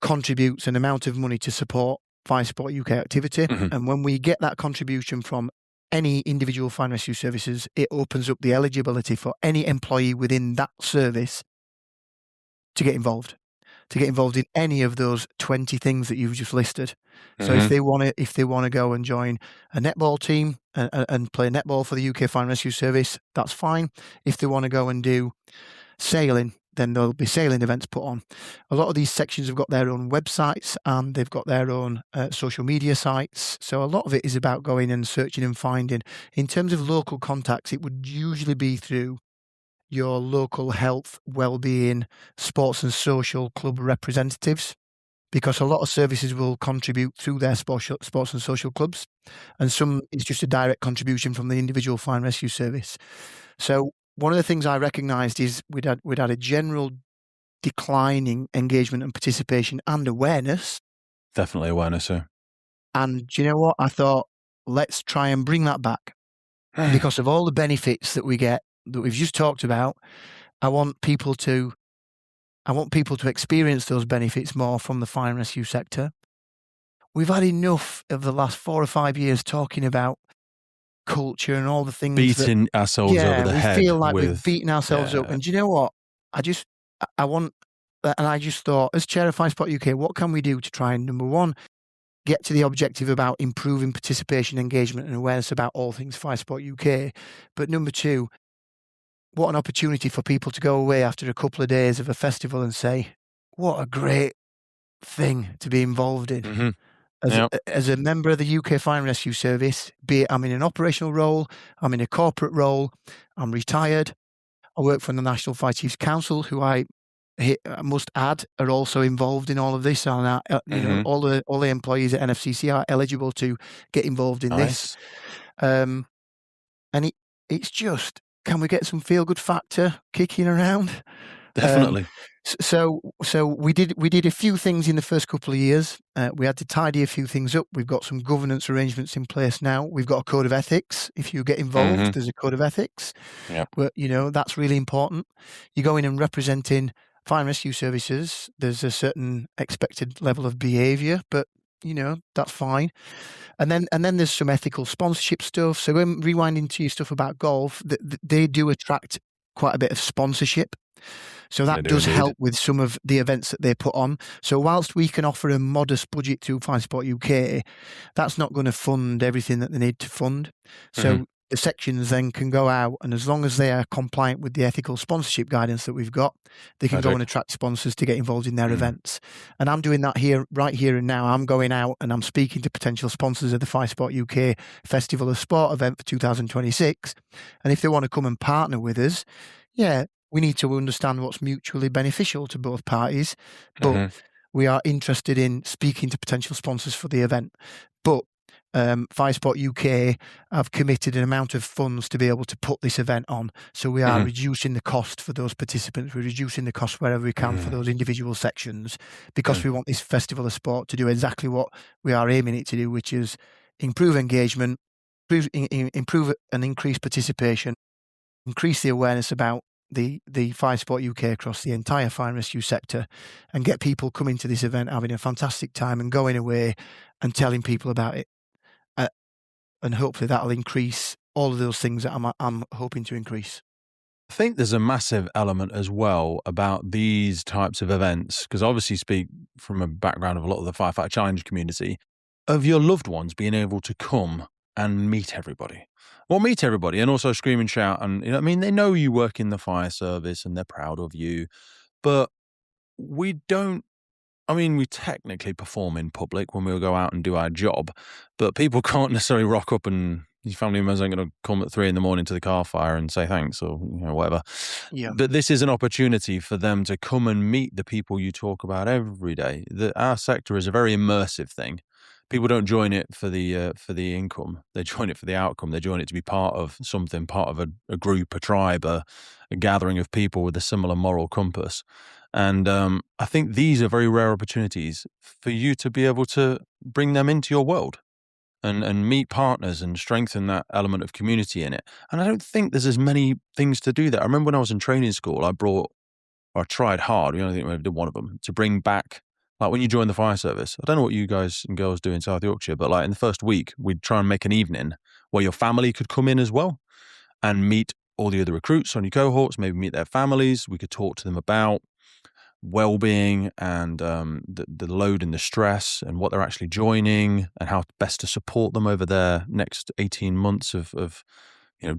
contributes an amount of money to support FireSport UK activity. And when we get that contribution from any individual fire and rescue services, it opens up the eligibility for any employee within that service to get involved in any of those 20 things that you've just listed. So if they want to go and join a netball team and play netball for the UK Fire and Rescue Service, that's fine. If they want to go and do sailing, then there'll be sailing events put on. A lot of these sections have got their own websites and they've got their own social media sites. So a lot of it is about going and searching and finding. In terms of local contacts, it would usually be through your local health, well-being, sports and social club representatives, because a lot of services will contribute through their sports and social clubs, and some is just a direct contribution from the individual fire and rescue service. So one of the things I recognised is we'd had a general declining engagement and participation and awareness. Definitely awareness, yeah. And do you know what? I thought, let's try and bring that back because of all the benefits that we get that we've just talked about. I want people to experience those benefits more from the fire and rescue sector. We've had enough of the last 4 or 5 years talking about culture and all the things beating ourselves over the head. We feel like we've beaten ourselves up. And do you know what? I just thought, as chair of FireSport UK, what can we do to try and, number one, get to the objective about improving participation, engagement and awareness about all things FireSport UK. But number two, what an opportunity for people to go away after a couple of days of a festival and say, what a great thing to be involved in. As a member of the UK Fire and Rescue Service, be it I'm in an operational role, I'm in a corporate role, I'm retired, I work for the National Fire Chiefs Council, who I must add are also involved in all of this. And all the employees at NFCC are eligible to get involved in this. And it's just, can we get some feel-good factor kicking around? Definitely. So we did a few things in the first couple of years. We had to tidy a few things up. We've got some governance arrangements in place now. We've got a code of ethics. If you get involved, there's a code of ethics. Yeah. But, that's really important. You go in and representing fire and rescue services. There's a certain expected level of behaviour, but that's fine. And then there's some ethical sponsorship stuff. So going rewinding to your stuff about golf, they do attract quite a bit of sponsorship. So that does help with some of the events that they put on. So whilst we can offer a modest budget through FireSport UK, that's not going to fund everything that they need to fund. So the sections then can go out, and as long as they are compliant with the ethical sponsorship guidance that we've got, they can go and attract sponsors to get involved in their events. And I'm doing that right here and now. I'm going out and I'm speaking to potential sponsors of the FireSport UK Festival of Sport event for 2026. And if they want to come and partner with us, we need to understand what's mutually beneficial to both parties. But we are interested in speaking to potential sponsors for the event. But FireSport UK have committed an amount of funds to be able to put this event on. So we are reducing the cost for those participants. We're reducing the cost wherever we can for those individual sections, because we want this Festival of Sport to do exactly what we are aiming it to do, which is improve engagement, improve and increase participation, increase the awareness about the FireSport UK across the entire fire and rescue sector, and get people coming to this event, having a fantastic time and going away and telling people about it. And hopefully that'll increase all of those things that I'm hoping to increase. I think there's a massive element as well about these types of events, because I obviously speak from a background of a lot of the Firefighter Challenge community, of your loved ones being able to come and meet everybody. Well, meet everybody and also scream and shout. And, I mean, they know you work in the fire service and they're proud of you, but we don't. I mean, we technically perform in public when we'll go out and do our job, but people can't necessarily rock up and your family members aren't going to come at 3 a.m. to the car fire and say thanks or whatever. Yeah. But this is an opportunity for them to come and meet the people you talk about every day. Our sector is a very immersive thing. People don't join it for the income. They join it for the outcome. They join it to be part of something, part of a group, a tribe, a gathering of people with a similar moral compass. And I think these are very rare opportunities for you to be able to bring them into your world and meet partners and strengthen that element of community in it. And I don't think there's as many things to do that. I remember when I was in training school, I tried hard, I think I did one of them, to bring back, like when you join the fire service, I don't know what you guys and girls do in South Yorkshire, but like in the first week, we'd try and make an evening where your family could come in as well and meet all the other recruits on your cohorts, maybe meet their families. We could talk to them about well-being and the load and the stress and what they're actually joining and how best to support them over their next 18 months of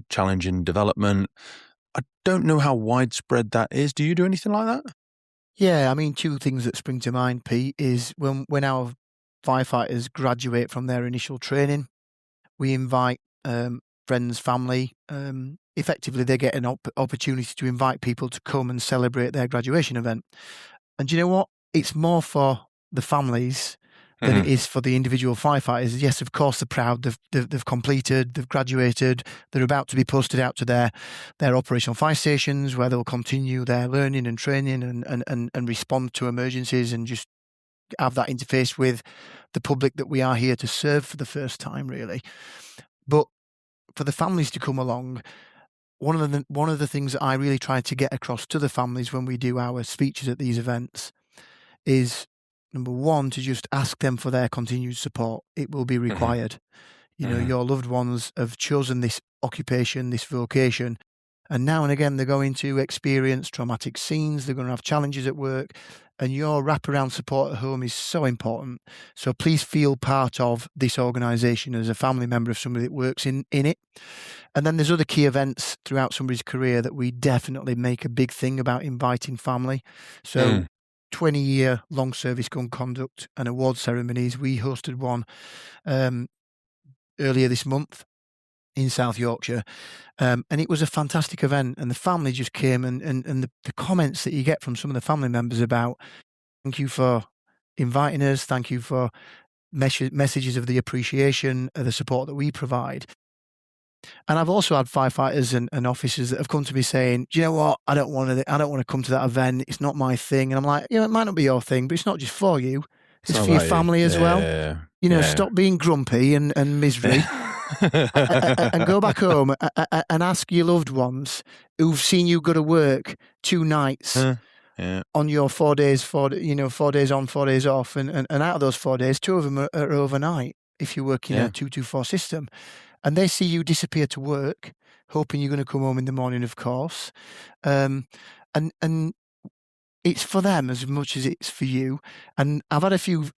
challenging development. I don't know how widespread that is. Do you do anything like that? Yeah, I mean, two things that spring to mind, Pete, is when our firefighters graduate from their initial training, we invite friends, family. Effectively, they get an opportunity to invite people to come and celebrate their graduation event. And do you know what? It's more for the families than it is for the individual firefighters. Yes, of course, they're proud. They've completed, they've graduated. They're about to be posted out to their operational fire stations where they'll continue their learning and training and respond to emergencies and just have that interface with the public that we are here to serve for the first time, really. But for the families to come along, one of the things that I really try to get across to the families when we do our speeches at these events is, number one, to just ask them for their continued support. It will be required. Your loved ones have chosen this occupation, this vocation, and now and again they're going to experience traumatic scenes. They're going to have challenges at work, and your wraparound support at home is so important. So please feel part of this organisation as a family member of somebody that works in it. And then there's other key events throughout somebody's career that we definitely make a big thing about inviting family. So 20-year long service gun conduct and award ceremonies. We hosted one earlier this month in South Yorkshire. And it was a fantastic event, and the family just came and the comments that you get from some of the family members about, thank you for inviting us, thank you for messages of the appreciation of the support that we provide. And I've also had firefighters and officers that have come to me saying, do you know what, I don't want to come to that event, it's not my thing. And I'm like, it might not be your thing, but it's not just for you, it's for your family as well. Stop being grumpy and misery. And go back home and ask your loved ones who've seen you go to work 2 nights on your 4 days, 4 days on, 4 days off, and out of those 4 days, 2 of them are overnight if you work in a 2-2-4 system, and they see you disappear to work, hoping you're going to come home in the morning, of course, and it's for them as much as it's for you. And I've had a few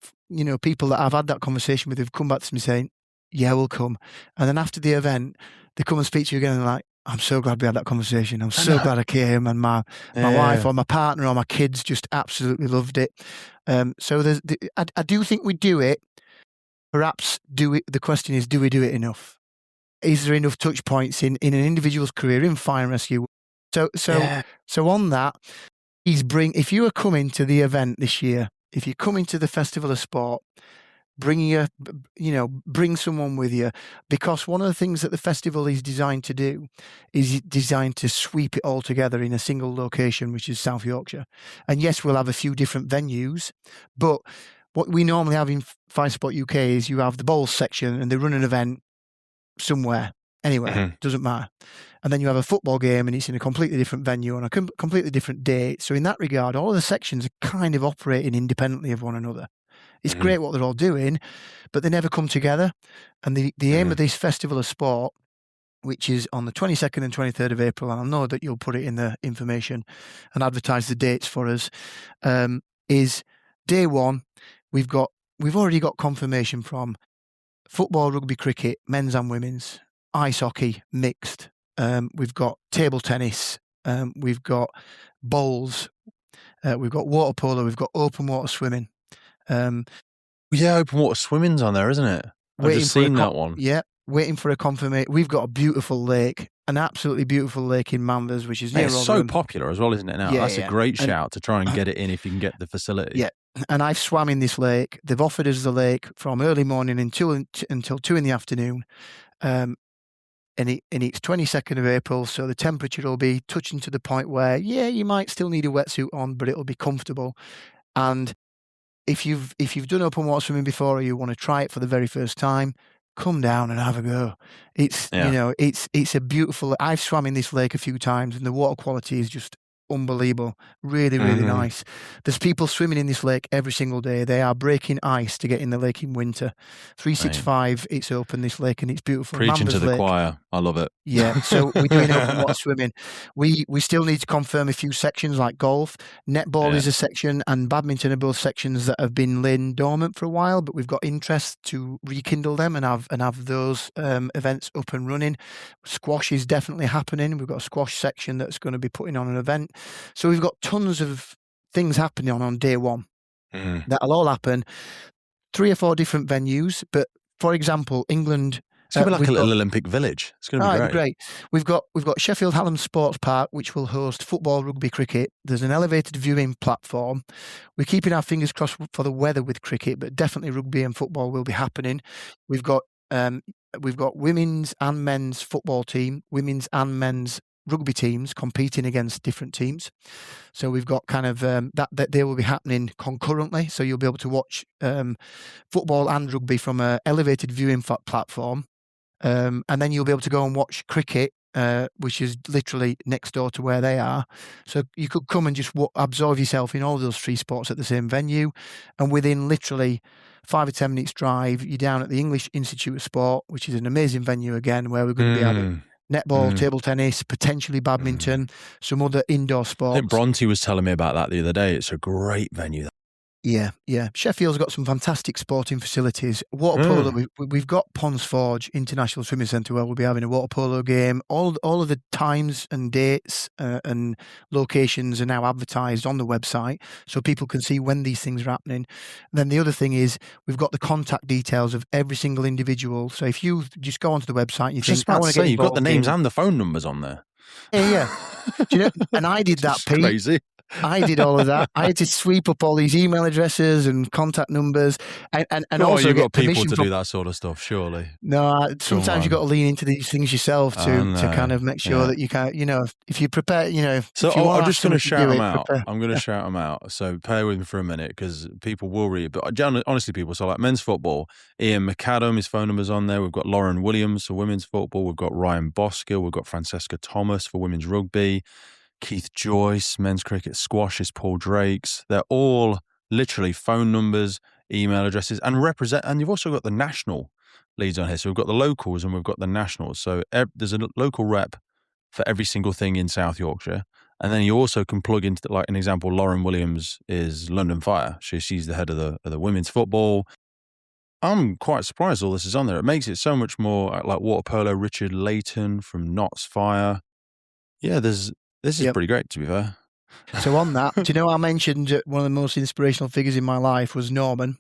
people that I've had that conversation with who've come back to me saying, yeah, we'll come. And then after the event, they come and speak to you again and they're like, I'm so glad we had that conversation. I'm so glad I came, and my wife or my partner or my kids just absolutely loved it. So I do think we do it. Perhaps the question is, do we do it enough? Is there enough touch points in an individual's career in fire and rescue? So on that, if you are coming to the event this year, if you're coming to the Festival of Sport, bring someone with you, because one of the things that the festival is designed to do is designed to sweep it all together in a single location, which is South Yorkshire. And yes, we'll have a few different venues, but what we normally have in FireSport UK is you have the bowls section and they run an event somewhere, anywhere, doesn't matter. And then you have a football game and it's in a completely different venue on a completely different day. So in that regard, all of the sections are kind of operating independently of one another. It's great what they're all doing, but they never come together. And the aim of this Festival of Sport, which is on the 22nd and 23rd of April, and I know that you'll put it in the information and advertise the dates for us, is day one. We've already got confirmation from football, rugby, cricket, men's and women's, ice hockey, mixed. We've got table tennis. We've got bowls. We've got water polo. We've got open water swimming. Yeah, open water swimming's on there, isn't it? I've just seen that one. Yeah, waiting for a confirmation. We've got a beautiful lake, an absolutely beautiful lake in Manvers, which is near It's so popular as well, isn't it now? Yeah, That's a great shout to try and get it in if you can get the facility. Yeah, and I've swam in this lake. They've offered us the lake from early morning until 2 in the afternoon. And it's 22nd of April, so the temperature will be touching to the point where, you might still need a wetsuit on, but it'll be comfortable. And if you've done open water swimming before, or you want to try it for the very first time, come down and have a go. It's it's a beautiful. I've swam in this lake a few times, and the water quality is just unbelievable. Really, really nice. There's people swimming in this lake every single day. They are breaking ice to get in the lake in winter. 365, it's open, this lake, and it's beautiful. Preaching to the choir. I love it. Yeah, so we're doing open water swimming. We still need to confirm a few sections like golf. Netball is a section, and badminton are both sections that have been laid dormant for a while, but we've got interest to rekindle them and have those events up and running. Squash is definitely happening. We've got a squash section that's going to be putting on an event. So we've got tons of things happening on day one. That'll all happen. 3 or 4 different venues, but for example, England. It's going to be like a little Olympic village. It's going to be great. We've got Sheffield Hallam Sports Park, which will host football, rugby, cricket. There's an elevated viewing platform. We're keeping our fingers crossed for the weather with cricket, but definitely rugby and football will be happening. We've got women's and men's football team, women's and men's rugby teams competing against different teams. So we've got kind of that they will be happening concurrently. So you'll be able to watch football and rugby from an elevated viewing platform. And then you'll be able to go and watch cricket, which is literally next door to where they are. So you could come and just absorb yourself in all those 3 sports at the same venue. And within literally 5 or 10 minutes drive, you're down at the English Institute of Sport, which is an amazing venue again, where we're going to be having netball, table tennis, potentially badminton, some other indoor sports. I think Bronte was telling me about that the other day. It's a great venue. Yeah. Sheffield's got some fantastic sporting facilities. Water polo, we've got Ponds Forge International Swimming Centre where we'll be having a water polo game. All of the times and dates and locations are now advertised on the website so people can see when these things are happening. Then the other thing is we've got the contact details of every single individual. So if you just go onto the website and you think, I want to get you've got the names and the phone numbers on there. Yeah. Do you know? And I did that, Pete. Crazy. I did all of that. I had to sweep up all these email addresses and contact numbers, and also you've get got people to from, do that sort of stuff. Surely, no. Sometimes you've got to lean into these things yourself to kind of make sure that you can. If you prepare, So I'm just going to shout them out. Prepare. I'm going to shout them out. So bear with me for a minute because people will read. But honestly, people. So like men's football, Ian McAdam, his phone number's on there. We've got Lauren Williams for women's football. We've got Ryan Boskill. We've got Francesca Thomas for women's rugby. Keith Joyce, men's cricket, squash is Paul Drake's. They're all literally phone numbers, email addresses, and And you've also got the national leads on here. So we've got the locals and we've got the nationals. So there's a local rep for every single thing in South Yorkshire. And then you also can plug into, like an example, Lauren Williams is London Fire. She's the head of the women's football. I'm quite surprised all this is on there. It makes it so much more like water polo. Richard Layton from Notts Fire. Yeah, this is pretty great, to be fair. So on that, do you know I mentioned one of the most inspirational figures in my life was Norman?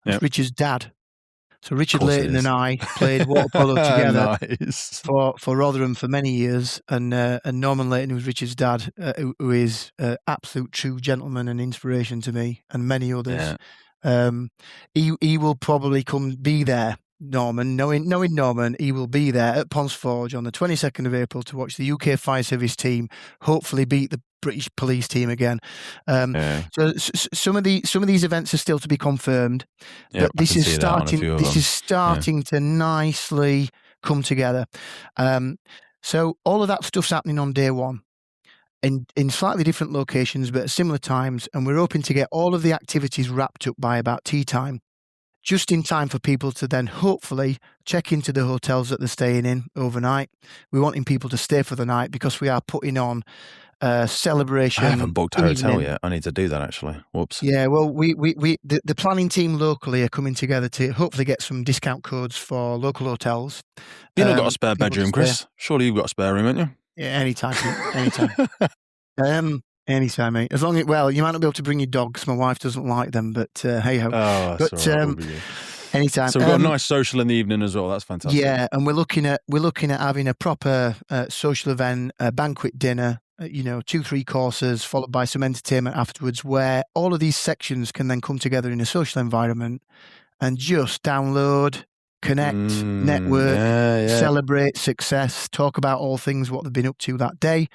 That's Richard's dad. So Richard Layton and I played water polo together for Rotherham for many years, and Norman Layton, who was Richard's dad, who is an absolute true gentleman and inspiration to me and many others. Yeah. He will probably be there. Norman, knowing Norman, he will be there at Ponds Forge on the 22nd of April to watch the UK Fire Service team hopefully beat the British police team again. So some of these events are still to be confirmed, but this is starting to nicely come together. So all of that stuff's happening on day one. In slightly different locations, but at similar times, and we're hoping to get all of the activities wrapped up by about tea time. just in time for people to then hopefully check into the hotels that they're staying in overnight. We're wanting people to stay for the night because we are putting on a celebration. I haven't booked a hotel evening. yet. I need to do that, actually. Whoops. Yeah, well, the planning team locally are coming together to hopefully get some discount codes for local hotels. You've not got a spare people to bedroom, stay. Chris? Surely you've got a spare room, haven't you? Yeah, anytime, Pete, anytime. Anytime, mate. As long as, well, you might not be able to bring your dogs. My wife doesn't like them, but hey ho. Oh, But that's all right. We'll be good. anytime. So we've got a nice social in the evening as well. That's fantastic. Yeah, and we're looking at having a proper social event, a banquet dinner. 2-3 courses followed by some entertainment afterwards, where all of these sections can then come together in a social environment and just download, connect, network, celebrate success, talk about all things what they've been up to that day,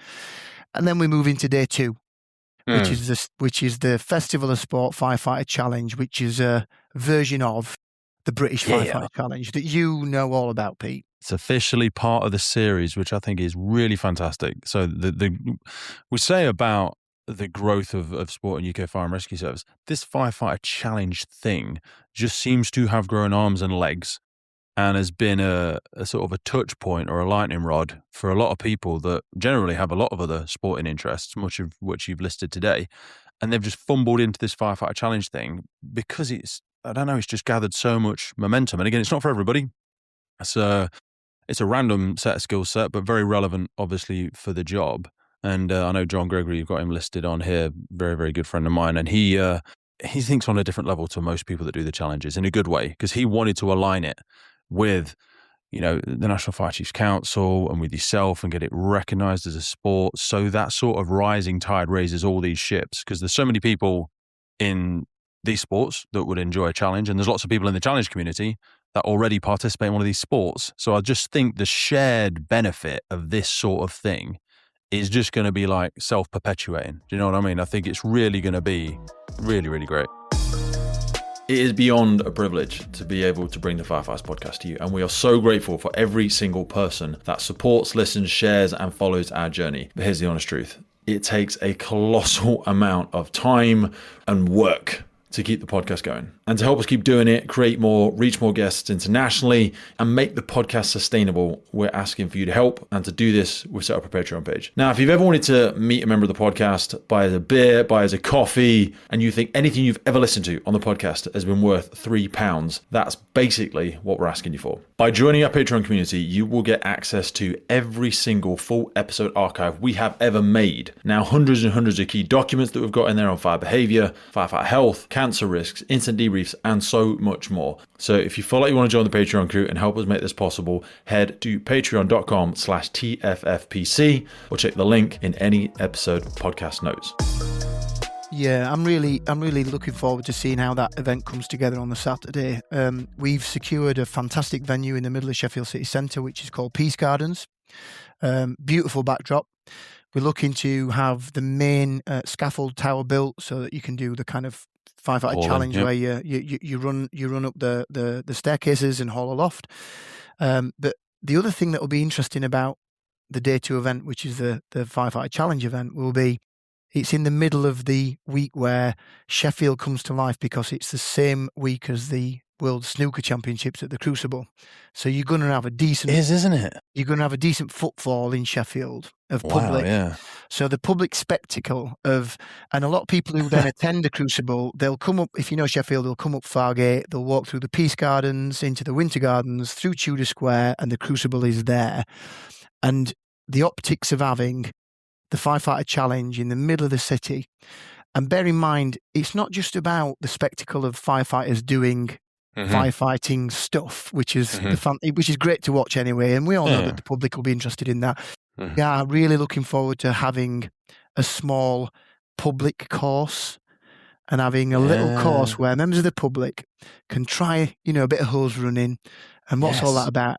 and then we move into day 2, which is the Festival of Sport Firefighter Challenge, which is a version of the British Firefighter Challenge that you know all about, Pete. It's officially part of the series, which I think is really fantastic. So we say about the growth of sport in UK Fire and Rescue Service, this Firefighter Challenge thing just seems to have grown arms and legs and has been a sort of a touch point or a lightning rod for a lot of people that generally have a lot of other sporting interests, much of which you've listed today. And they've just fumbled into this Firefighter Challenge thing because it's just gathered so much momentum. And again, it's not for everybody. It's a random set of skill set, but very relevant, obviously, for the job. And I know John Gregory, you've got him listed on here, very, very good friend of mine. And he thinks on a different level to most people that do the challenges in a good way, because he wanted to align it with, the National Fire Chiefs Council and with yourself and get it recognised as a sport. So that sort of rising tide raises all these ships, because there's so many people in these sports that would enjoy a challenge. And there's lots of people in the challenge community that already participate in one of these sports. So I just think the shared benefit of this sort of thing is just going to be like self-perpetuating. Do you know what I mean? I think it's really going to be really, really great. It is beyond a privilege to be able to bring the Firefighters podcast to you. And we are so grateful for every single person that supports, listens, shares, and follows our journey. But here's the honest truth. It takes a colossal amount of time and work to keep the podcast going. And to help us keep doing it, create more, reach more guests internationally, and make the podcast sustainable, we're asking for you to help. And to do this, we've set up a Patreon page. Now, if you've ever wanted to meet a member of the podcast, buy us a beer, buy us a coffee, and you think anything you've ever listened to on the podcast has been worth £3, that's basically what we're asking you for. By joining our Patreon community, you will get access to every single full episode archive we have ever made. Now, hundreds and hundreds of key documents that we've got in there on fire behavior, firefighter health, cancer risks, incident debriefs, and so much more. So if you feel like you want to join the Patreon crew and help us make this possible, head to patreon.com/TFFPC or check the link in any episode podcast notes. Yeah, I'm really looking forward to seeing how that event comes together on the Saturday. We've secured a fantastic venue in the middle of Sheffield City Centre, which is called Peace Gardens. Beautiful backdrop. We're looking to have the main scaffold tower built so that you can do the kind of firefighter challenge where you run up the staircases and haul aloft. But the other thing that will be interesting about the day 2 event, which is the firefighter challenge event, will be it's in the middle of the week where Sheffield comes to life, because it's the same week as the World Snooker Championships at the Crucible. So you're going to have a decent... It is, isn't it? You're going to have a decent footfall in Sheffield of public. Yeah. So the public spectacle of... And a lot of people who then attend the Crucible, they'll come up, if you know Sheffield, they'll come up Fargate, they'll walk through the Peace Gardens, into the Winter Gardens, through Tudor Square, and the Crucible is there. And the optics of having the Firefighter Challenge in the middle of the city. And bear in mind, it's not just about the spectacle of firefighters doing firefighting stuff, which is which is great to watch anyway. And we all know that the public will be interested in that. Yeah, really looking forward to having a small public course and having a little course where members of the public can try, a bit of hose running. And what's all that about?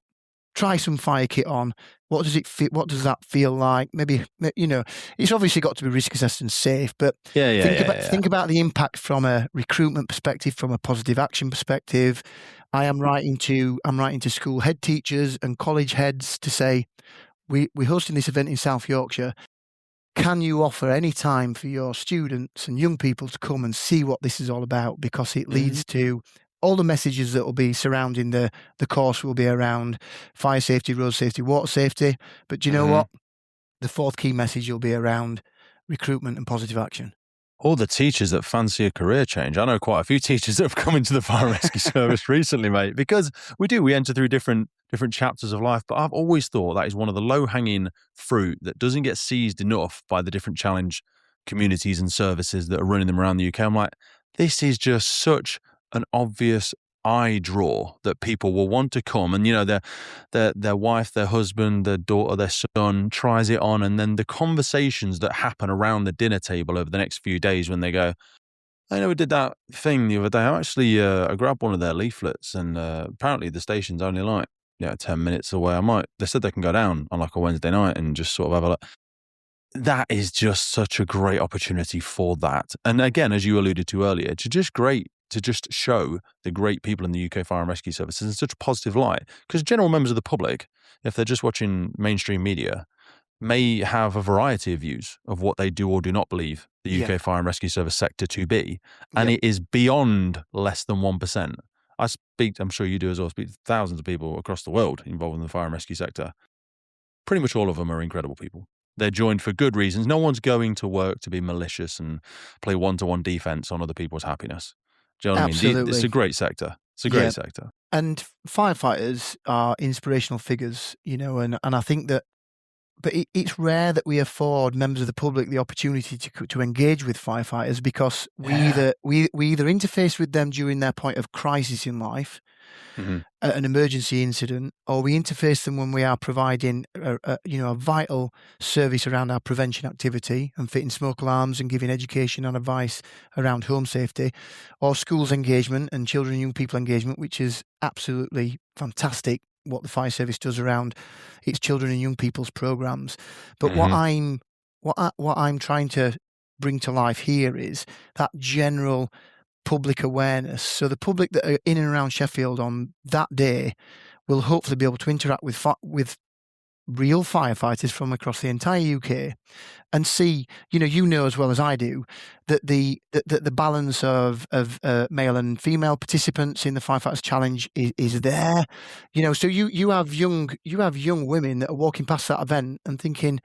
Try some fire kit on. What does it feel? What does that feel like? Maybe, it's obviously got to be risk assessed and safe, but think about the impact from a recruitment perspective, from a positive action perspective. I'm writing to school head teachers and college heads to say, we're hosting this event in South Yorkshire. Can you offer any time for your students and young people to come and see what this is all about? Because it leads to all the messages that will be surrounding the course will be around fire safety, road safety, water safety. But do you know what? The fourth key message will be around recruitment and positive action. All the teachers that fancy a career change. I know quite a few teachers that have come into the fire and rescue service recently, mate, because we enter through different chapters of life. But I've always thought that is one of the low-hanging fruit that doesn't get seized enough by the different challenge communities and services that are running them around the UK. I'm like, this is just such an obvious eye draw that people will want to come, and their wife, their husband, their daughter, their son tries it on, and then the conversations that happen around the dinner table over the next few days when they go, I know we did that thing the other day. I grabbed one of their leaflets, and apparently the station's only like 10 minutes away. They said they can go down on like a Wednesday night and just sort of have a look. That is just such a great opportunity for that. And again, as you alluded to earlier, to just show the great people in the UK Fire and Rescue Services in such a positive light. Because general members of the public, if they're just watching mainstream media, may have a variety of views of what they do or do not believe the UK Fire and Rescue Service sector to be. And it is beyond less than 1%. I'm sure you do as well, speak to thousands of people across the world involved in the fire and rescue sector. Pretty much all of them are incredible people. They're joined for good reasons. No one's going to work to be malicious and play one-to-one defense on other people's happiness. Do you know what Absolutely. I mean? It's a great sector. It's a great sector. And firefighters are inspirational figures, and I think that, but it's rare that we afford members of the public the opportunity to engage with firefighters, because we either interface with them during their point of crisis in life, an emergency incident, or we interface them when we are providing a vital service around our prevention activity and fitting smoke alarms and giving education and advice around home safety, or schools engagement and children and young people engagement, which is absolutely fantastic what the fire service does around its children and young people's programs. But what I'm trying to bring to life here is that general public awareness. So the public that are in and around Sheffield on that day will hopefully be able to interact with real firefighters from across the entire UK and see, as well as I do, that the balance of male and female participants in the Firefighters Challenge is there. So you have young women that are walking past that event and thinking,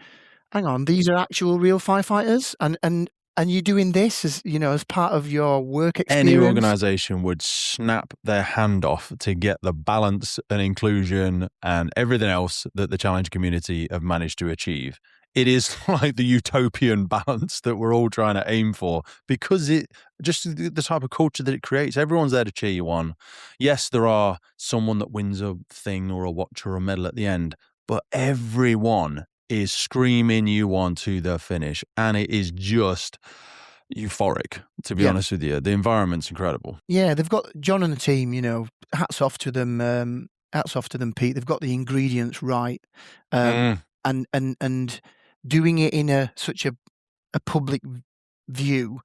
hang on, these are actual real firefighters, and you're doing this as part of your work experience. Any organisation would snap their hand off to get the balance and inclusion and everything else that the challenge community have managed to achieve. It is like the utopian balance that we're all trying to aim for, because it just the type of culture that it creates. Everyone's there to cheer you on. Yes, there are someone that wins a thing or a watch or a medal at the end, but everyone is screaming you on to the finish, and it is just euphoric, to be honest with you. The environment's incredible. Yeah, they've got John and the team, hats off to them, Pete. They've got the ingredients right, and doing it in such a public view,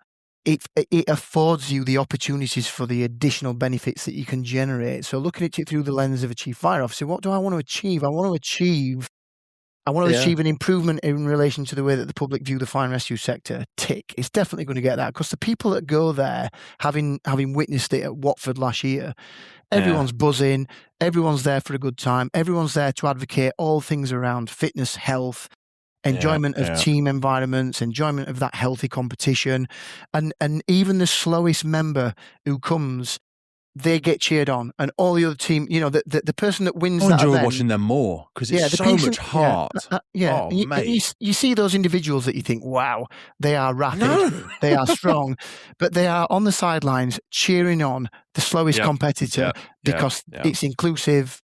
it affords you the opportunities for the additional benefits that you can generate. So looking at it through the lens of a chief fire officer, what do I want to achieve? I want to achieve an improvement in relation to the way that the public view the fire and rescue sector. Tick. It's definitely going to get that, because the people that go there, having witnessed it at Watford last year, everyone's buzzing, everyone's there for a good time, everyone's there to advocate all things around fitness, health, enjoyment of team environments, enjoyment of that healthy competition, and even the slowest member who comes, they get cheered on, and all the other team, the person that wins that enjoy event, watching them more, because it's so much heart. Mate. You see those individuals that you think, wow, they are rapid, they are strong, but they are on the sidelines cheering on the slowest competitor because it's inclusive,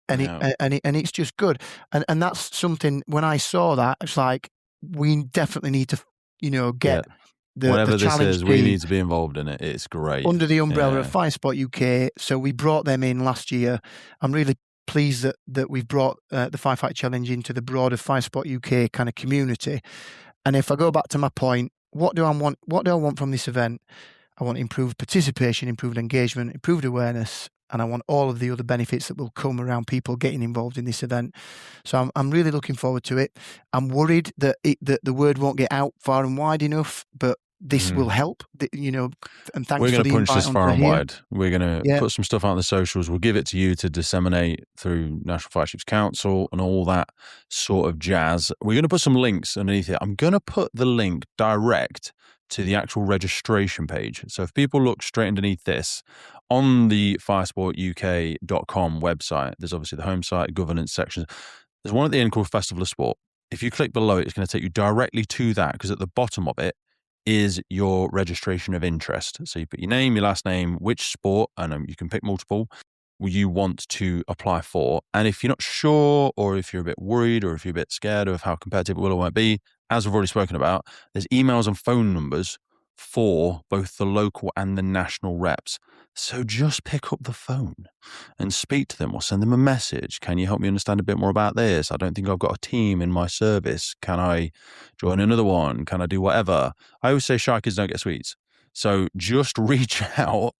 and it's just good, and that's something. When I saw that, it's like, we definitely need to, get. Whatever this is, we need to be involved in it. It's great. Under the umbrella of FireSport UK. So we brought them in last year. I'm really pleased that we've brought the Firefighter Challenge into the broader FireSport UK kind of community. And if I go back to my point, what do I want? What do I want from this event? I want improved participation, improved engagement, improved awareness, and I want all of the other benefits that will come around people getting involved in this event. So I'm really looking forward to it. I'm worried that the word won't get out far and wide enough, but this will help, and thanks We're for going the to punch invite this far onto and here. wide. We're going to put some stuff out on the socials. We'll give it to you to disseminate through National Fire Chiefs Council and all that sort of jazz. We're going to put some links underneath it. I'm going to put the link direct to the actual registration page. So if people look straight underneath this, on the FireSportUK.com website, there's obviously the home site, governance section. There's one at the end called Festival of Sport. If you click below it, it's going to take you directly to that, because at the bottom of it is your registration of interest. So you put your name, your last name, which sport, and you can pick multiple, you want to apply for. And if you're not sure, or if you're a bit worried, or if you're a bit scared of how competitive it will or won't be, as we've already spoken about, there's emails and phone numbers for both the local and the national reps. So just pick up the phone and speak to them, or send them a message. Can you help me understand a bit more about this? I don't think I've got a team in my service. Can I join another one? Can I do whatever? I always say shy kids don't get sweets. So just reach out,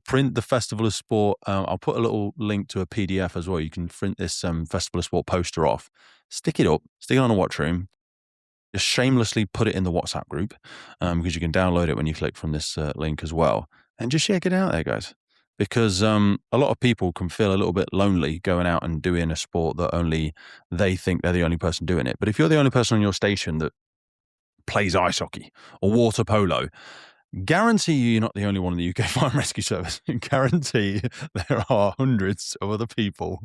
print the Festival of Sport. I'll put a little link to a PDF as well. You can print this Festival of Sport poster off, stick it up, stick it on a watch room, just shamelessly put it in the WhatsApp group, because you can download it when you click from this link as well. And just get out there, guys. Because a lot of people can feel a little bit lonely going out and doing a sport that only they think they're the only person doing it. But if you're the only person on your station that plays ice hockey or water polo, guarantee you're not the only one in the UK Fire and Rescue Service. Guarantee there are hundreds of other people,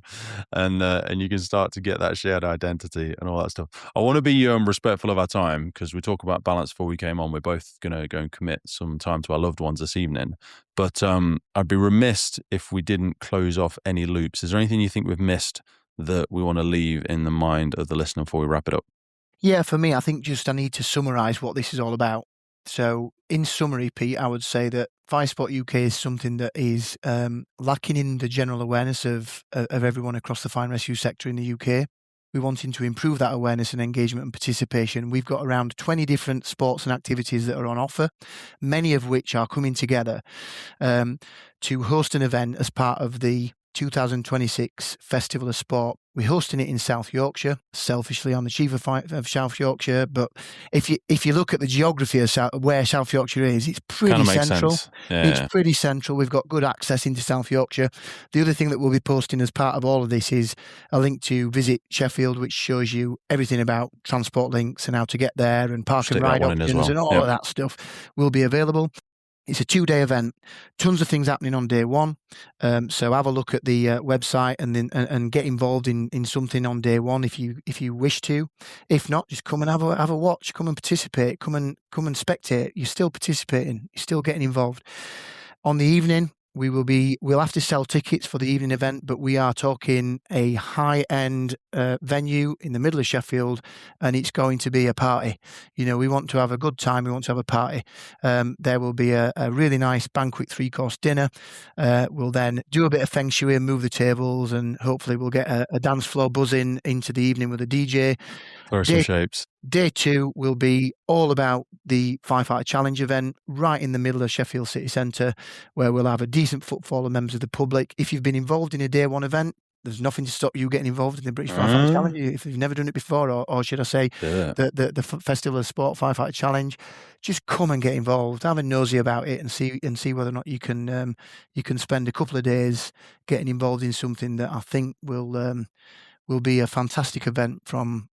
and you can start to get that shared identity and all that stuff. I want to be respectful of our time, because we talk about balance before we came on. We're both going to go and commit some time to our loved ones this evening. But I'd be remiss if we didn't close off any loops. Is there anything you think we've missed that we want to leave in the mind of the listener before we wrap it up? Yeah, for me, I think I need to summarise what this is all about. So in summary, Pete, I would say that FireSport UK is something that is lacking in the general awareness of everyone across the fire and rescue sector in the UK. We're wanting to improve that awareness and engagement and participation. We've got around 20 different sports and activities that are on offer, many of which are coming together to host an event as part of the 2026 Festival of Sport. We're hosting it in South Yorkshire. Selfishly, I'm the chief of South Yorkshire, but if you look at the geography of where South Yorkshire is, it's pretty central. It's pretty central. We've got good access into South Yorkshire. The other thing that we'll be posting as part of all of this is a link to Visit Sheffield, which shows you everything about transport links and how to get there, and park and ride options and all of that stuff will be available. It's a 2-day event, tons of things happening on day one. So have a look at the website and get involved in something on day one if you wish to. If not, just come and have a watch, come and participate, come and spectate. You're still participating, you're still getting involved. On the evening, we'll have to sell tickets for the evening event, but we are talking a high-end venue in the middle of Sheffield, and it's going to be a party. We want to have a good time. We want to have a party. There will be a really nice banquet 3-course dinner. We'll then do a bit of feng shui and move the tables, and hopefully we'll get a dance floor buzzing into the evening with a DJ. Some shapes. Day 2 will be all about the Firefighter Challenge event right in the middle of Sheffield City Centre, where we'll have a decent footfall of members of the public. If you've been involved in a Day 1 event, there's nothing to stop you getting involved in the British Firefighter Challenge. If you've never done it before, or should I say, the Festival of Sport Firefighter Challenge, just come and get involved. Have a nosy about it and see whether or not you can spend a couple of days getting involved in something that I think will be a fantastic event from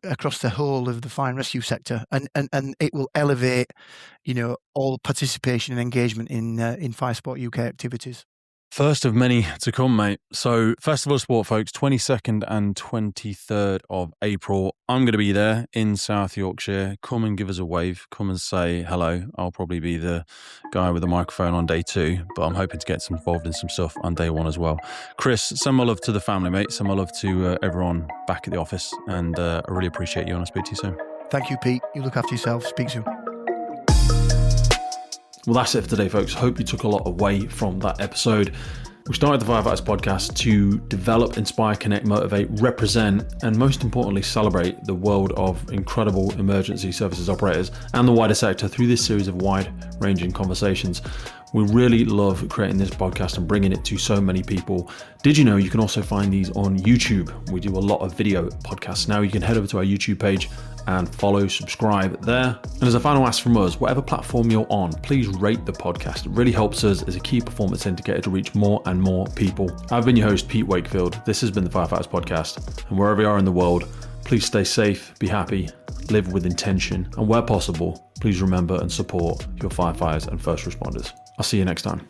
across the whole of the fire and rescue sector, and it will elevate, all participation and engagement in FireSport UK activities. First of many to come, mate. So Festival of Sport, folks, 22nd and 23rd of April. I'm going to be there in South Yorkshire. Come and give us a wave. Come and say hello. I'll probably be the guy with the microphone on day 2, but I'm hoping to get involved in some stuff on day 1 as well. Chris, send my love to the family, mate. Send my love to everyone back at the office, and I really appreciate you, and I'll speak to you soon. Thank you, Pete. You look after yourself. Speak soon. Well, that's it for today, folks. Hope you took a lot away from that episode. We started the Firefighters podcast to develop, inspire, connect, motivate, represent, and most importantly, celebrate the world of incredible emergency services operators and the wider sector through this series of wide-ranging conversations. We really love creating this podcast and bringing it to so many people. Did you know you can also find these on YouTube? We do a lot of video podcasts now. You can head over to our YouTube page and follow, subscribe there. And as a final ask from us, whatever platform you're on, please rate the podcast. It really helps us as a key performance indicator to reach more and more people. I've been your host, Pete Wakefield. This has been the Firefighters Podcast. And wherever you are in the world, please stay safe, be happy, live with intention, and where possible, please remember and support your firefighters and first responders. I'll see you next time.